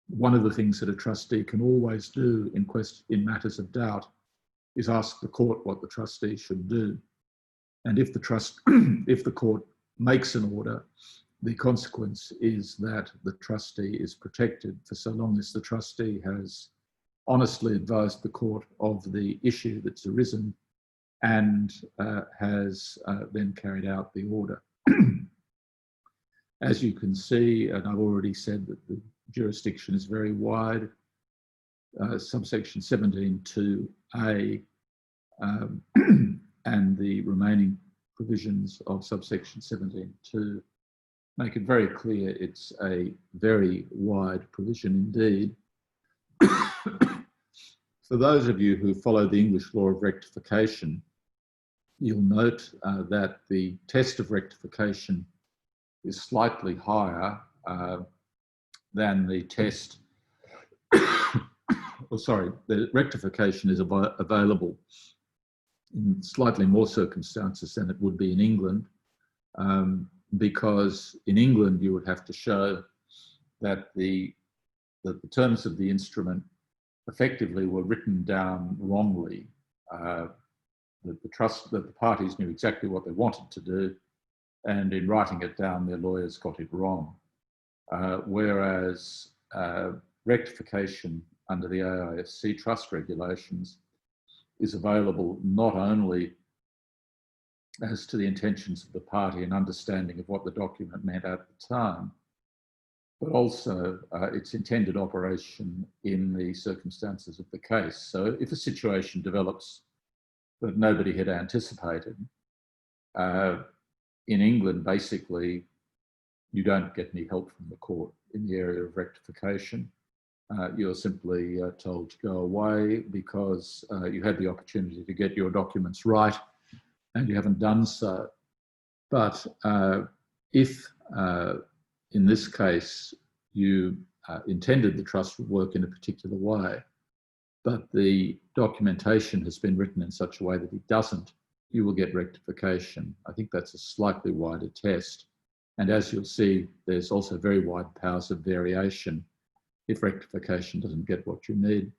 one of the things that a trustee can always do in matters of doubt is ask the court what the trustee should do. And if the court makes an order, the consequence is that the trustee is protected for so long as the trustee has honestly advised the court of the issue that's arisen and has then carried out the order. As you can see, and I've already said that the jurisdiction is very wide, subsection 17(2)(a) and the remaining provisions of subsection 17(2) make it very clear it's a very wide provision indeed. For those of you who follow the English law of rectification, you'll note that the test of rectification is slightly higher than the test, the rectification is available in slightly more circumstances than it would be in England, because in England you would have to show that the terms of the instrument effectively were written down wrongly, that the parties knew exactly what they wanted to do, and in writing it down their lawyers got it wrong. Whereas rectification under the AIFC Trust regulations is available not only as to the intentions of the party and understanding of what the document meant at the time, but also its intended operation in the circumstances of the case. So if a situation develops that nobody had anticipated, in England, basically, you don't get any help from the court in the area of rectification. You're simply told to go away because you had the opportunity to get your documents right and you haven't done so. But if, in this case, you intended the trust would work in a particular way, but the documentation has been written in such a way that it doesn't, you will get rectification. I think that's a slightly wider test. And as you'll see, there's also very wide powers of variation if rectification doesn't get what you need.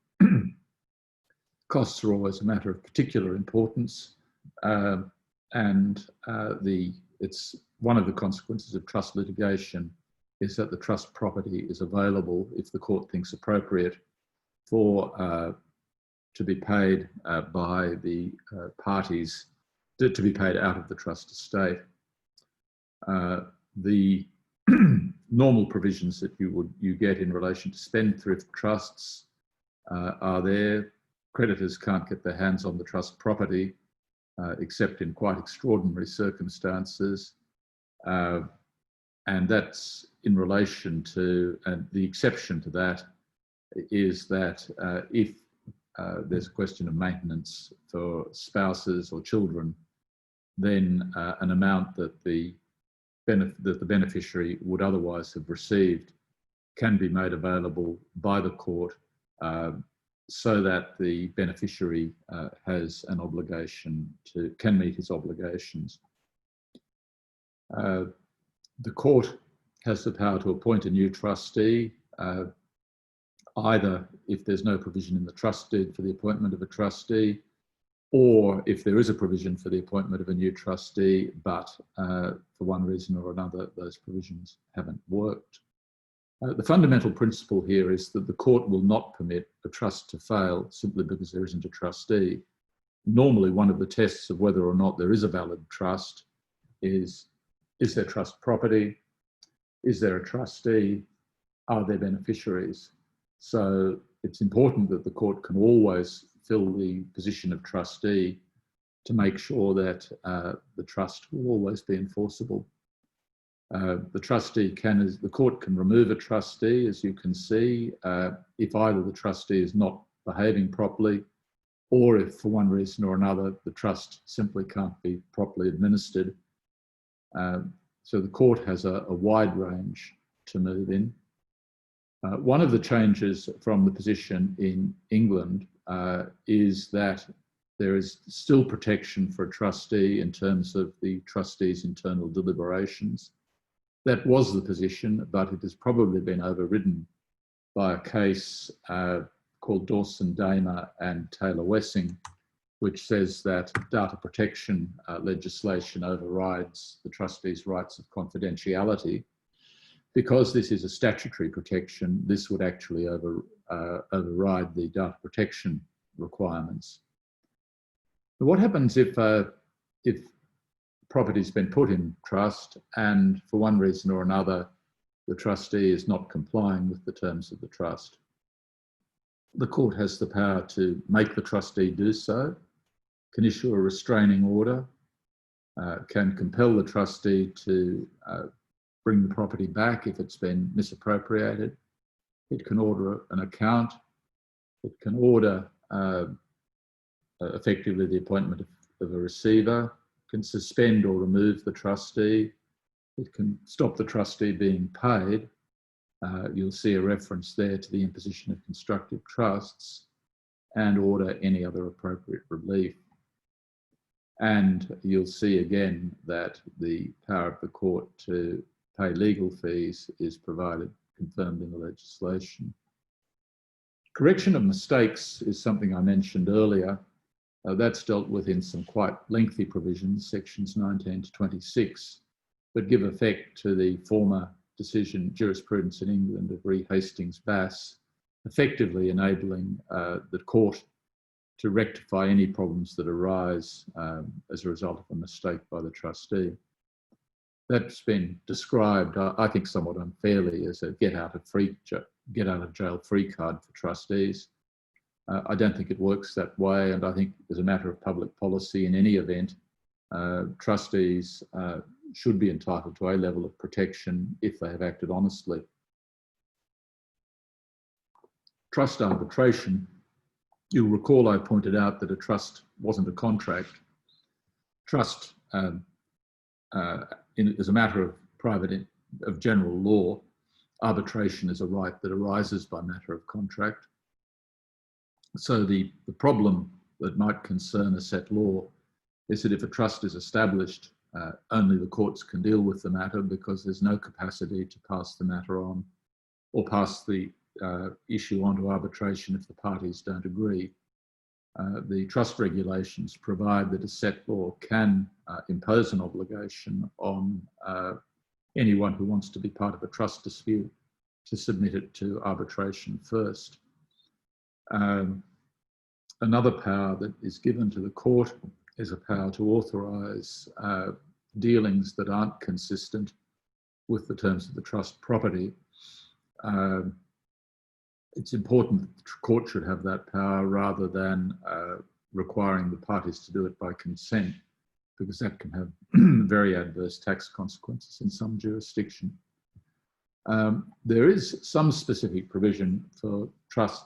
Costs are always a matter of particular importance. It's one of the consequences of trust litigation is that the trust property is available if the court thinks appropriate for to be paid by the parties, to be paid out of the trust estate. The normal provisions that you get in relation to spendthrift trusts are there. Creditors can't get their hands on the trust property except in quite extraordinary circumstances. And that's in relation to, and the exception to that is that if there's a question of maintenance for spouses or children, then an amount that the beneficiary would otherwise have received can be made available by the court so that the beneficiary has an obligation can meet his obligations. The court has the power to appoint a new trustee, either if there's no provision in the trust deed for the appointment of a trustee, or if there is a provision for the appointment of a new trustee, but for one reason or another, those provisions haven't worked. The fundamental principle here is that the court will not permit a trust to fail simply because there isn't a trustee. Normally, one of the tests of whether or not there is a valid trust is there trust property? Is there a trustee? are their beneficiaries. So it's important that the court can always fill the position of trustee to make sure that the trust will always be enforceable. The court can remove a trustee, as you can see, if either the trustee is not behaving properly, or if for one reason or another the trust simply can't be properly administered. So the court has a wide range to move in. One of the changes from the position in England is that there is still protection for a trustee in terms of the trustee's internal deliberations. That was the position, but it has probably been overridden by a case called Dawson-Damer and Taylor-Wessing, which says that data protection legislation overrides the trustee's rights of confidentiality. Because this is a statutory protection, this would actually override the data protection requirements. But what happens if property's been put in trust and for one reason or another the trustee is not complying with the terms of the trust? The court has the power to make the trustee do so, can issue a restraining order, can compel the trustee to bring the property back if it's been misappropriated. It can order an account. It can order effectively the appointment of a receiver, can suspend or remove the trustee. It can stop the trustee being paid. You'll see a reference there to the imposition of constructive trusts, and order any other appropriate relief. And you'll see again that the power of the court to pay legal fees is provided, confirmed in the legislation. Correction of mistakes is something I mentioned earlier. That's dealt with in some quite lengthy provisions, sections 19 to 26, that give effect to the former decision jurisprudence in England of Re Hastings-Bass, effectively enabling the court to rectify any problems that arise as a result of a mistake by the trustee. That's been described, I think, somewhat unfairly as a get out of jail free card for trustees. I don't think it works that way, and I think as a matter of public policy in any event, trustees should be entitled to a level of protection if they have acted honestly. Trust arbitration. You'll recall I pointed out that a trust wasn't a contract. Trust, as a matter of general law, arbitration is a right that arises by matter of contract. So the problem that might concern a settlor is that if a trust is established, only the courts can deal with the matter because there's no capacity to pass the matter on or pass the issue on to arbitration if the parties don't agree. The trust regulations provide that a settlor can impose an obligation on anyone who wants to be part of a trust dispute to submit it to arbitration first. Another power that is given to the court is a power to authorise dealings that aren't consistent with the terms of the trust property. It's important that the court should have that power rather than requiring the parties to do it by consent, because that can have very adverse tax consequences in some jurisdiction. There is some specific provision for trust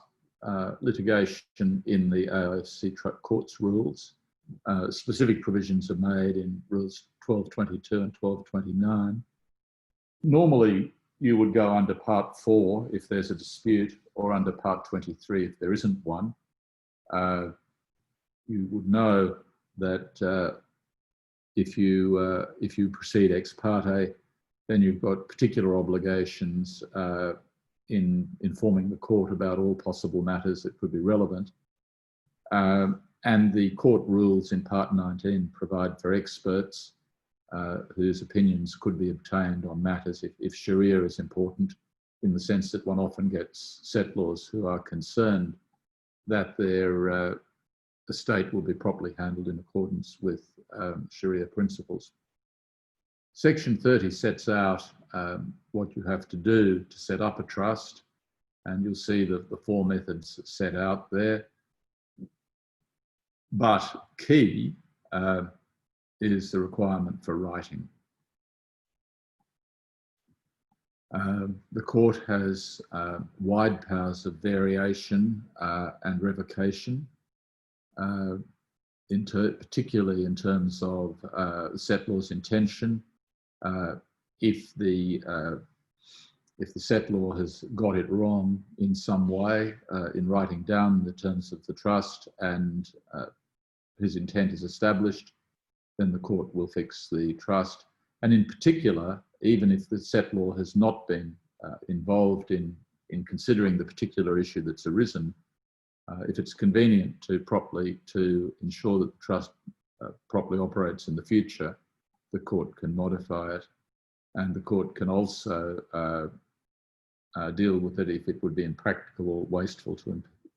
litigation in the AIFC Courts rules. Specific provisions are made in rules 1222 and 1229. Normally, you would go under part 4 if there's a dispute, or under part 23 if there isn't one. You would know that if you proceed ex parte, then you've got particular obligations in informing the court about all possible matters that could be relevant. And the court rules in part 19 provide for experts whose opinions could be obtained on matters if Shari'a is important, in the sense that one often gets settlors who are concerned that their estate will be properly handled in accordance with Shari'a principles. Section 30 sets out what you have to do to set up a trust, and you'll see the 4 methods set out there. But key is the requirement for writing. The court has wide powers of variation and revocation, particularly in terms of the settlor's intention. If the settlor has got it wrong in some way in writing down the terms of the trust and his intent is established, then the court will fix the trust. And in particular, even if the settlor has not been involved in considering the particular issue that's arisen, if it's convenient to ensure that the trust properly operates in the future, the court can modify it, and the court can also deal with it if it would be impractical or wasteful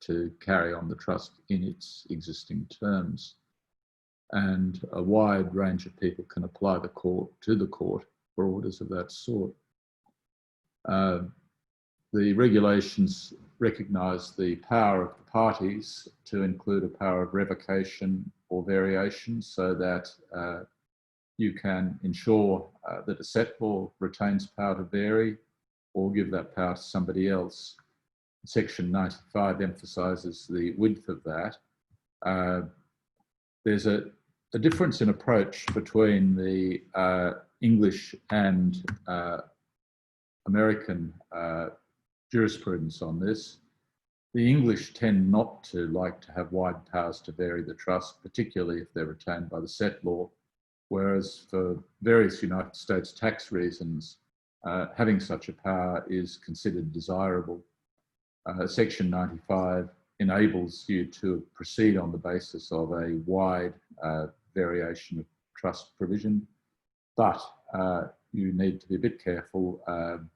to carry on the trust in its existing terms. And a wide range of people can apply to the court for orders of that sort. The regulations recognise the power of the parties to include a power of revocation or variation, so that you can ensure that a settlor retains power to vary or give that power to somebody else. Section 95 emphasises the width of that. There's a difference in approach between the English and American jurisprudence on this. The English tend not to like to have wide powers to vary the trust, particularly if they're retained by the settlor, whereas for various United States tax reasons, having such a power is considered desirable. Section 95 enables you to proceed on the basis of a wide variation of trust provision, but you need to be a bit careful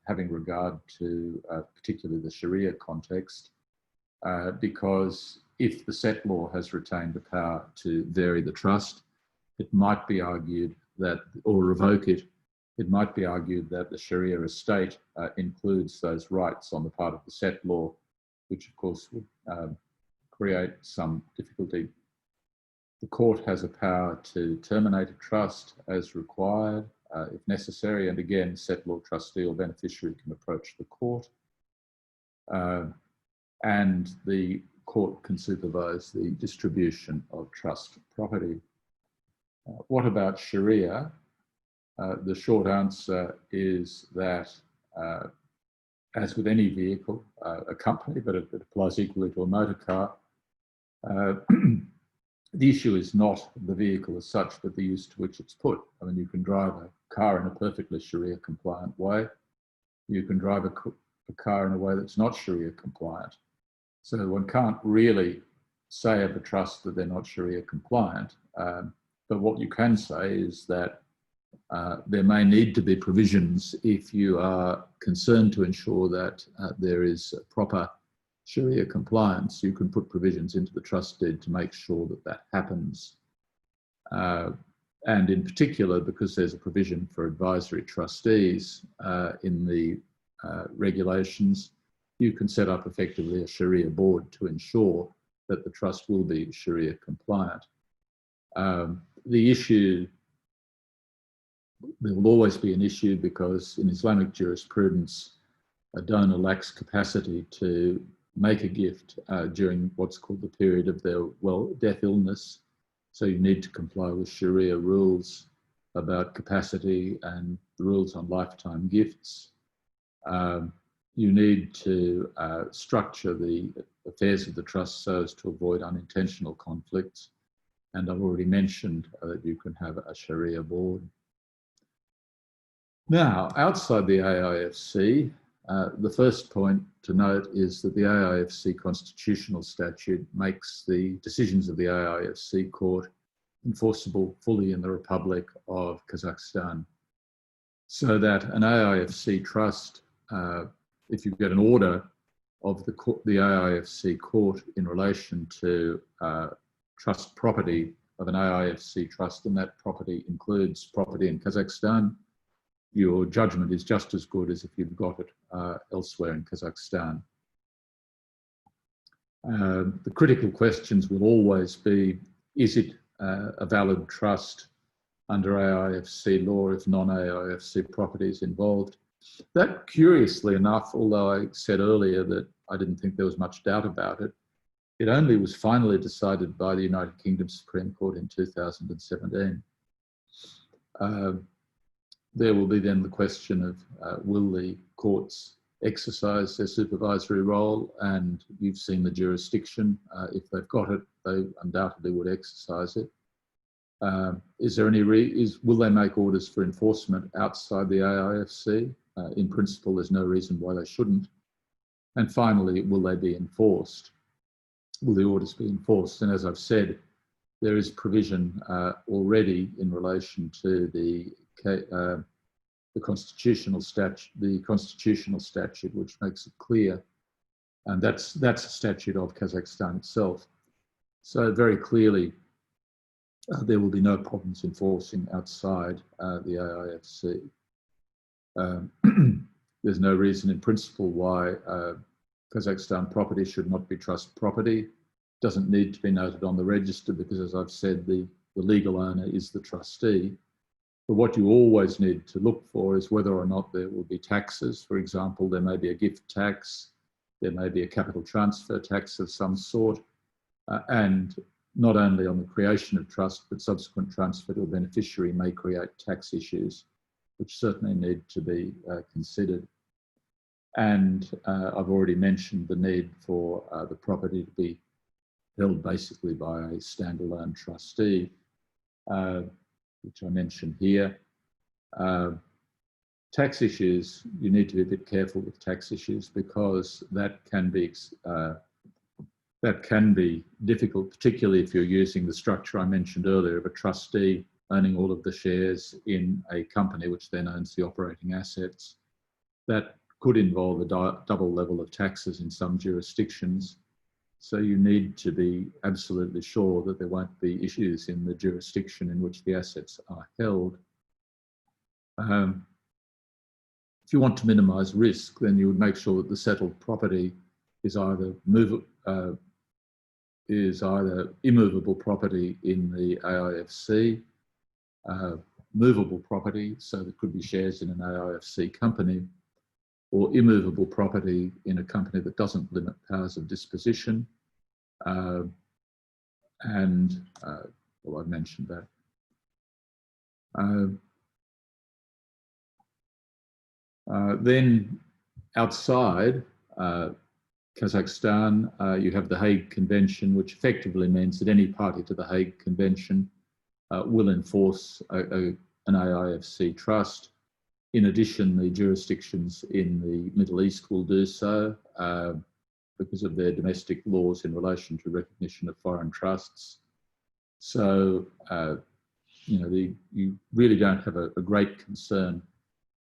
having regard to particularly the Shari'a context, because if the settlor has retained the power to vary the trust, it might be argued that, or revoke it, it might be argued that the Shari'a estate includes those rights on the part of the settlor, which of course would create some difficulty. The court has a power to terminate a trust as required, if necessary, and again, settlor, trustee or beneficiary can approach the court, and the court can supervise the distribution of trust property. What about Shari'a? The short answer is that, as with any vehicle, a company, but it applies equally to a motor car, the issue is not the vehicle as such, but the use to which it's put. I mean, you can drive a car in a perfectly Shari'a compliant way. You can drive a car in a way that's not Shari'a compliant. So one can't really say of a trust that they're not Shari'a compliant. But what you can say is that there may need to be provisions if you are concerned to ensure that there is proper Shari'a compliance. You can put provisions into the trust deed to make sure that that happens. And in particular, because there's a provision for advisory trustees in the regulations, you can set up effectively a Shari'a board to ensure that the trust will be Shari'a compliant. The issue, there will always be an issue because in Islamic jurisprudence, a donor lacks capacity to make a gift during what's called the period of their, death illness. So you need to comply with Shari'a rules about capacity and the rules on lifetime gifts. You need to structure the affairs of the trust so as to avoid unintentional conflicts. And I've already mentioned that you can have a Shari'a board. Now, outside the AIFC, the first point to note is that the AIFC constitutional statute makes the decisions of the AIFC court enforceable fully in the Republic of Kazakhstan. So that an AIFC trust, if you get an order of the AIFC court in relation to trust property of an AIFC trust, and that property includes property in Kazakhstan, your judgment is just as good as if you've got it elsewhere in Kazakhstan. The critical questions will always be, is it a valid trust under AIFC law if non-AIFC property is involved? That, curiously enough, although I said earlier that I didn't think there was much doubt about it, it only was finally decided by the United Kingdom Supreme Court in 2017. There will be then the question of will the courts exercise their supervisory role, and you've seen the jurisdiction. If they've got it, they undoubtedly would exercise it. Is there any will they make orders for enforcement outside the AIFC? In principle, there's no reason why they shouldn't. And finally, will they be enforced? Will the orders be enforced? And as I've said, there is provision already in relation to the constitutional statute, which makes it clear, and that's a statute of Kazakhstan itself. So very clearly, there will be no problems enforcing outside the AIFC. There's no reason in principle why Kazakhstan property should not be trust property. Doesn't need to be noted on the register because, as I've said, the legal owner is the trustee. But what you always need to look for is whether or not there will be taxes. For example, there may be a gift tax, there may be a capital transfer tax of some sort, and not only on the creation of trust, but subsequent transfer to a beneficiary may create tax issues, which certainly need to be considered. And I've already mentioned the need for the property to be held basically by a standalone trustee, which I mentioned here. Tax issues, you need to be a bit careful with tax issues because that can be difficult, particularly if you're using the structure I mentioned earlier of a trustee owning all of the shares in a company which then owns the operating assets. That could involve a double level of taxes in some jurisdictions. So you need to be absolutely sure that there won't be issues in the jurisdiction in which the assets are held. If you want to minimise risk, then you would make sure that the settled property is either immovable property in the AIFC, movable property, so there could be shares in an AIFC company, or immovable property in a company that doesn't limit powers of disposition. Well, I've mentioned that. Then outside Kazakhstan, you have the Hague Convention, which effectively means that any party to the Hague Convention will enforce an AIFC trust. In addition, the jurisdictions in the Middle East will do so because of their domestic laws in relation to recognition of foreign trusts. So, you really don't have a great concern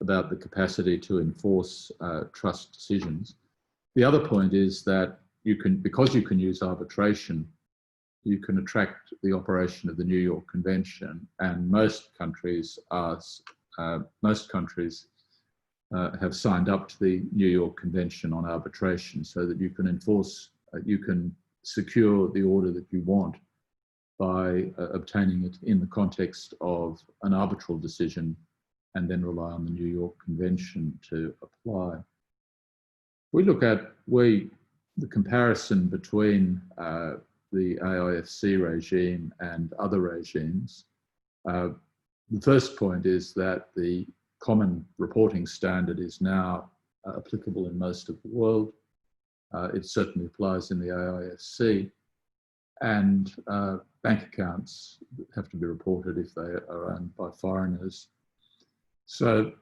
about the capacity to enforce trust decisions. The other point is that because you can use arbitration, you can attract the operation of the New York Convention, and most countries have signed up to the New York Convention on arbitration, so that you can secure the order that you want by obtaining it in the context of an arbitral decision and then rely on the New York Convention to apply. We look at the comparison between the AIFC regime and other regimes. The first point is that the common reporting standard is now applicable in most of the world. It certainly applies in the AIFC, and bank accounts have to be reported if they are owned by foreigners. So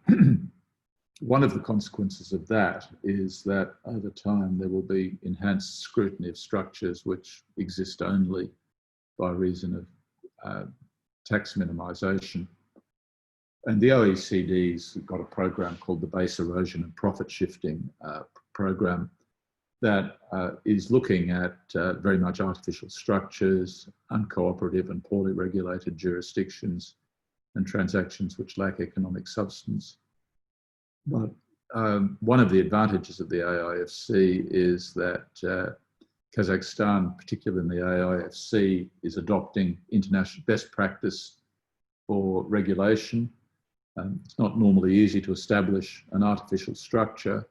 one of the consequences of that is that over time there will be enhanced scrutiny of structures which exist only by reason of tax minimisation. And the OECD's got a program called the Base Erosion and Profit Shifting program that is looking at very much artificial structures, uncooperative and poorly regulated jurisdictions, and transactions which lack economic substance. But one of the advantages of the AIFC is that Kazakhstan, particularly in the AIFC, is adopting international best practice for regulation. It's not normally easy to establish an artificial structure.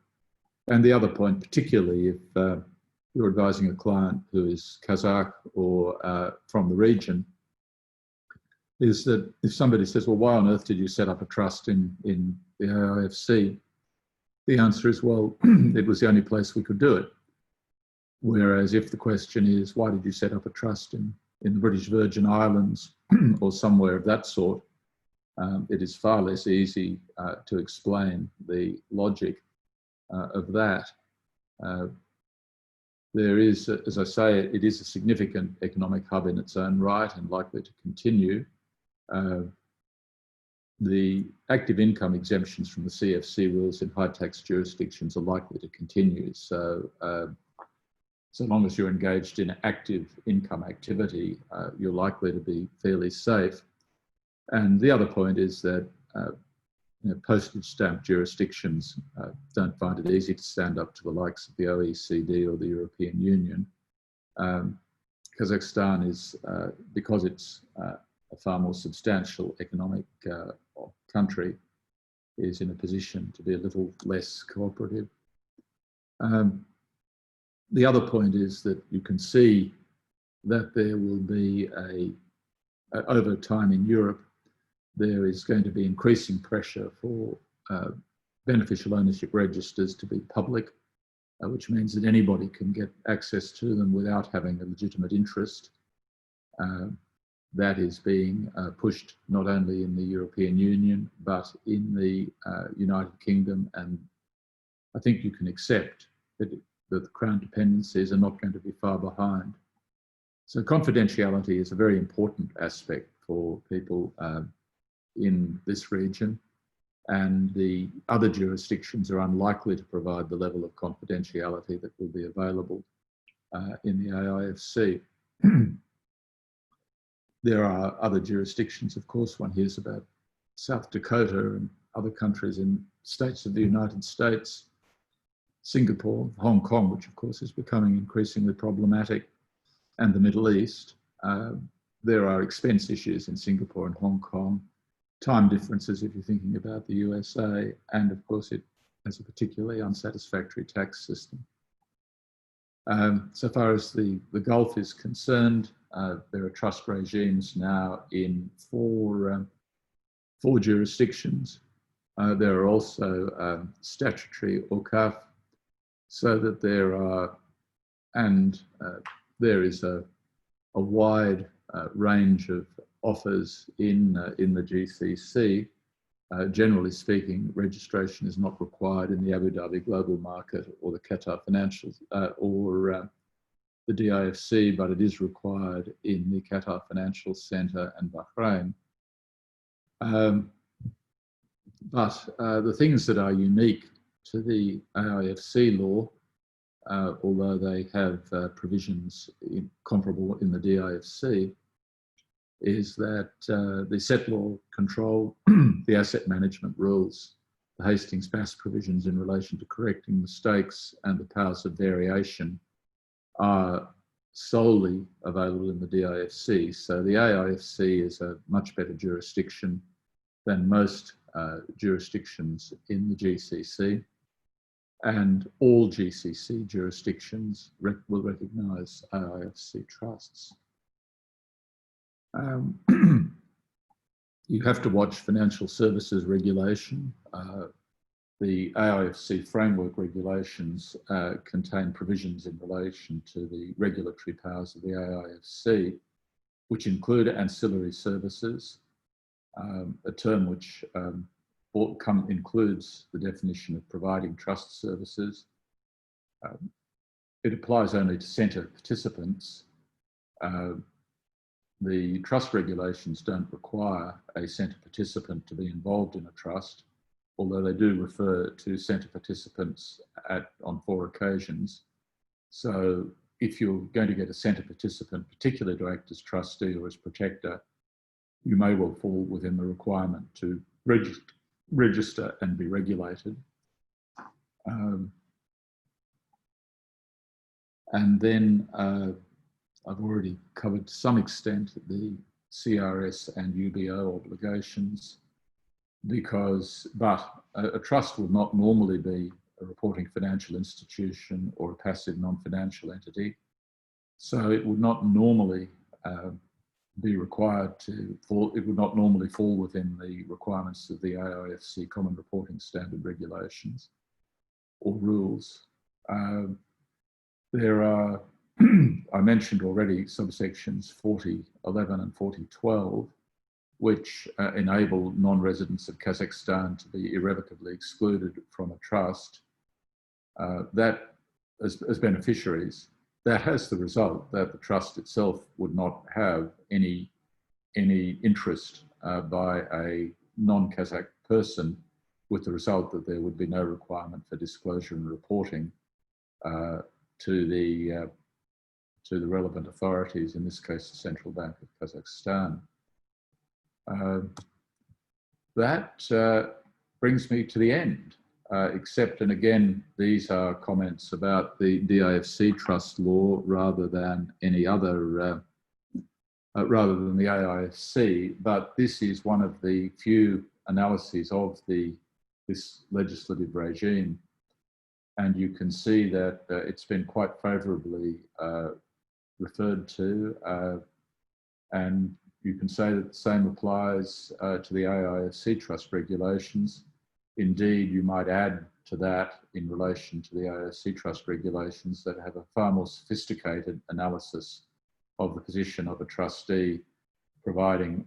And the other point, particularly if you're advising a client who is Kazakh or from the region, is that if somebody says, well, why on earth did you set up a trust in the AIFC? The answer is, well, it was the only place we could do it. Whereas if the question is, why did you set up a trust in the British Virgin Islands or somewhere of that sort, it is far less easy to explain the logic of that. There is, as I say, it is a significant economic hub in its own right and likely to continue. The active income exemptions from the CFC rules in high tax jurisdictions are likely to continue. So, so long as you're engaged in active income activity, you're likely to be fairly safe. And the other point is that postage stamp jurisdictions don't find it easy to stand up to the likes of the OECD or the European Union. Kazakhstan is, because it's a far more substantial economic country, is in a position to be a little less cooperative. The other point is that you can see that there will be over time in Europe, there is going to be increasing pressure for beneficial ownership registers to be public, which means that anybody can get access to them without having a legitimate interest. That is being pushed not only in the European Union, but in the United Kingdom. And I think you can accept that the Crown dependencies are not going to be far behind. So confidentiality is a very important aspect for people in this region, and the other jurisdictions are unlikely to provide the level of confidentiality that will be available in the AIFC. There are other jurisdictions, of course. One hears about South Dakota and other countries in states of the United States, Singapore, Hong Kong, which of course is becoming increasingly problematic, and the Middle East. There are expense issues in Singapore and Hong Kong, time differences if you're thinking about the USA, and of course it has a particularly unsatisfactory tax system. So far as the Gulf is concerned, there are trust regimes now in four jurisdictions. There are also statutory awqaf, so that there are, and there is a wide range of offers in the GCC. Generally speaking, registration is not required in the Abu Dhabi Global Market or the Qatar Financial or the DIFC, but it is required in the Qatar Financial Centre and Bahrain. But the things that are unique to the AIFC law, although they have provisions comparable in the DIFC, is that the Settlor control, the asset management rules, the Hastings-Bass provisions in relation to correcting mistakes, and the powers of variation are solely available in the DIFC. So the AIFC is a much better jurisdiction than most jurisdictions in the GCC, and all GCC jurisdictions will recognise AIFC trusts. You have to watch financial services regulation. The AIFC framework regulations contain provisions in relation to the regulatory powers of the AIFC, which include ancillary services, a term which includes the definition of providing trust services. It applies only to centre participants. The trust regulations don't require a centre participant to be involved in a trust, although they do refer to centre participants on 4 occasions. So if you're going to get a centre participant, particularly to act as trustee or as protector, you may well fall within the requirement to register and be regulated. And then I've already covered to some extent the CRS and UBO obligations, but a trust would not normally be a reporting financial institution or a passive non-financial entity. So it would not normally be required to fall, it would not normally fall within the requirements of the AIFC Common Reporting Standard regulations or rules. There are, I mentioned already, subsections 40.11 and 40.12, which enable non-residents of Kazakhstan to be irrevocably excluded from a trust. That, as beneficiaries, that has the result that the trust itself would not have any interest by a non-Kazakh person, with the result that there would be no requirement for disclosure and reporting to the relevant authorities, in this case, the Central Bank of Kazakhstan. That brings me to the end, except, and again, these are comments about the AIFC Trust Law rather than any other, rather than the AIFC, but this is one of the few analyses of this legislative regime. And you can see that it's been quite favourably referred to, and you can say that the same applies to the AIFC Trust regulations. Indeed, you might add to that in relation to the AIFC Trust regulations that have a far more sophisticated analysis of the position of a trustee providing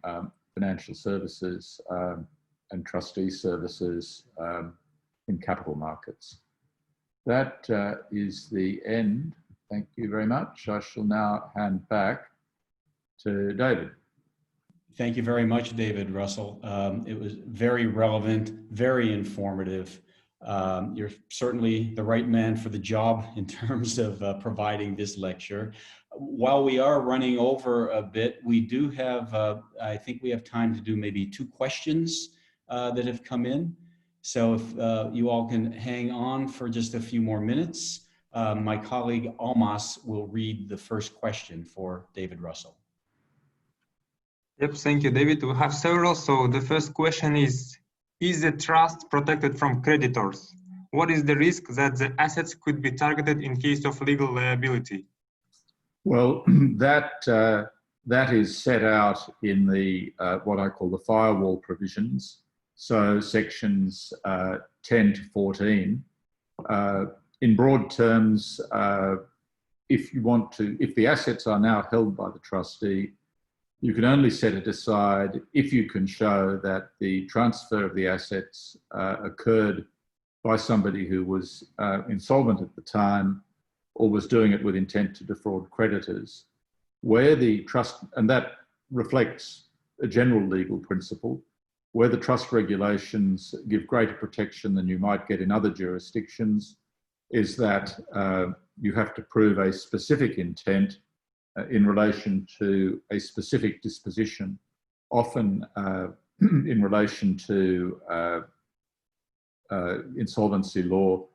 financial services and trustee services in capital markets. That is the end. Thank you very much. I shall now hand back to David. Thank you very much, David Russell. It was very relevant, very informative. You're certainly the right man for the job in terms of providing this lecture. While we are running over a bit, we do have, I think we have time to do maybe 2 questions that have come in. So if you all can hang on for just a few more minutes, my colleague Almas will read the first question for David Russell. Yep, thank you, David. We have several. So the first question is the trust protected from creditors? What is the risk that the assets could be targeted in case of legal liability? Well, that is set out in the what I call the firewall provisions. So sections 10 to 14. In broad terms, if the assets are now held by the trustee, you can only set it aside if you can show that the transfer of the assets occurred by somebody who was insolvent at the time or was doing it with intent to defraud creditors. Where the trust, and that reflects a general legal principle, where the trust regulations give greater protection than you might get in other jurisdictions, is that you have to prove a specific intent in relation to a specific disposition, often in relation to insolvency law.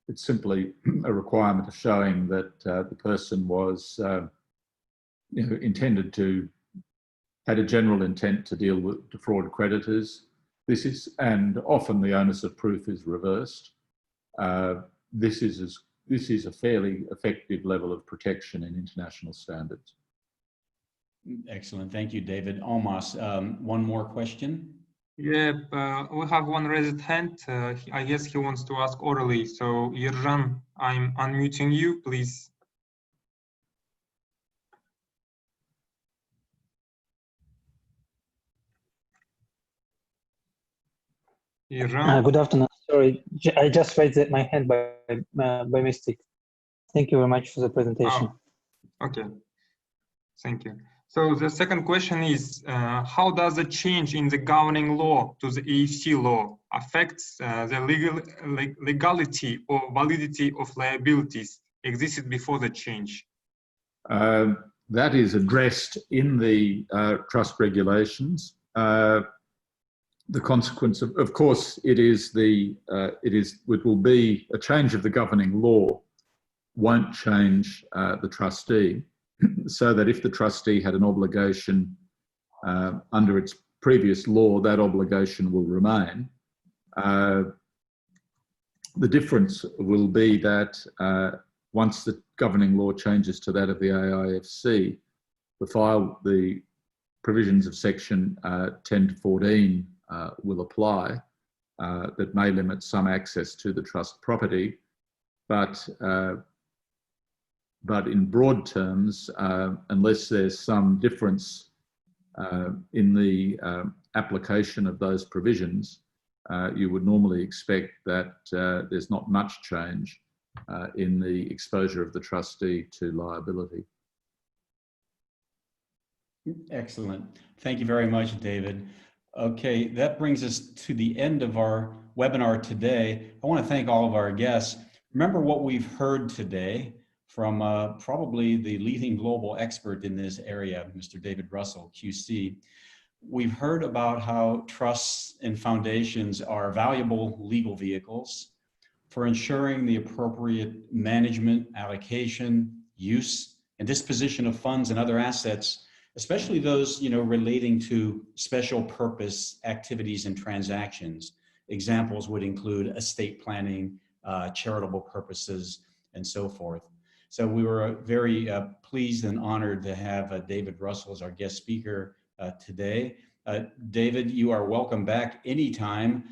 It's simply a requirement of showing that the person was had a general intent to deal with defraud creditors. And often the onus of proof is reversed. This is a fairly effective level of protection in international standards. Excellent. Thank you, David. Almas, one more question. Yeah, we have one raised hand. I guess he wants to ask orally. So, Yerjan, I'm unmuting you, please. Yerjan. Good afternoon. Sorry, I just raised my hand by mistake. Thank you very much for the presentation. Oh, okay, thank you. So the second question is, how does the change in the governing law to the AIFC law affects the legality or validity of liabilities existed before the change? That is addressed in the trust regulations. the consequence of course, it will be a change of the governing law won't change the trustee, so that if the trustee had an obligation under its previous law, that obligation will remain. The difference will be that once the governing law changes to that of the AIFC, the provisions of section 10 to 14 will apply that may limit some access to the trust property, but in broad terms, unless there's some difference in the application of those provisions, you would normally expect that there's not much change in the exposure of the trustee to liability. Excellent. Thank you very much, David. Okay, that brings us to the end of our webinar today. I want to thank all of our guests. Remember what we've heard today from probably the leading global expert in this area, Mr. David Russell, QC. We've heard about how trusts and foundations are valuable legal vehicles for ensuring the appropriate management, allocation, use, and disposition of funds and other assets, especially those relating to special purpose activities and transactions. Examples would include estate planning, charitable purposes, and so forth. So we were very pleased and honored to have David Russell as our guest speaker today. David, you are welcome back anytime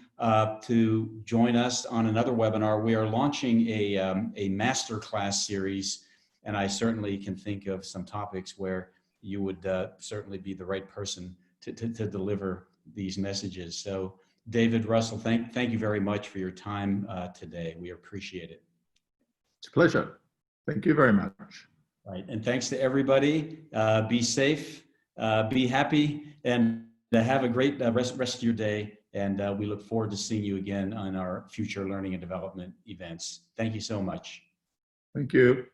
to join us on another webinar. We are launching a masterclass series, and I certainly can think of some topics where you would certainly be the right person to deliver these messages. So David Russell, thank you very much for your time today. We appreciate it. It's a pleasure. Thank you very much. Right, and thanks to everybody. Be safe, be happy, and have a great rest of your day. And we look forward to seeing you again on our future learning and development events. Thank you so much. Thank you.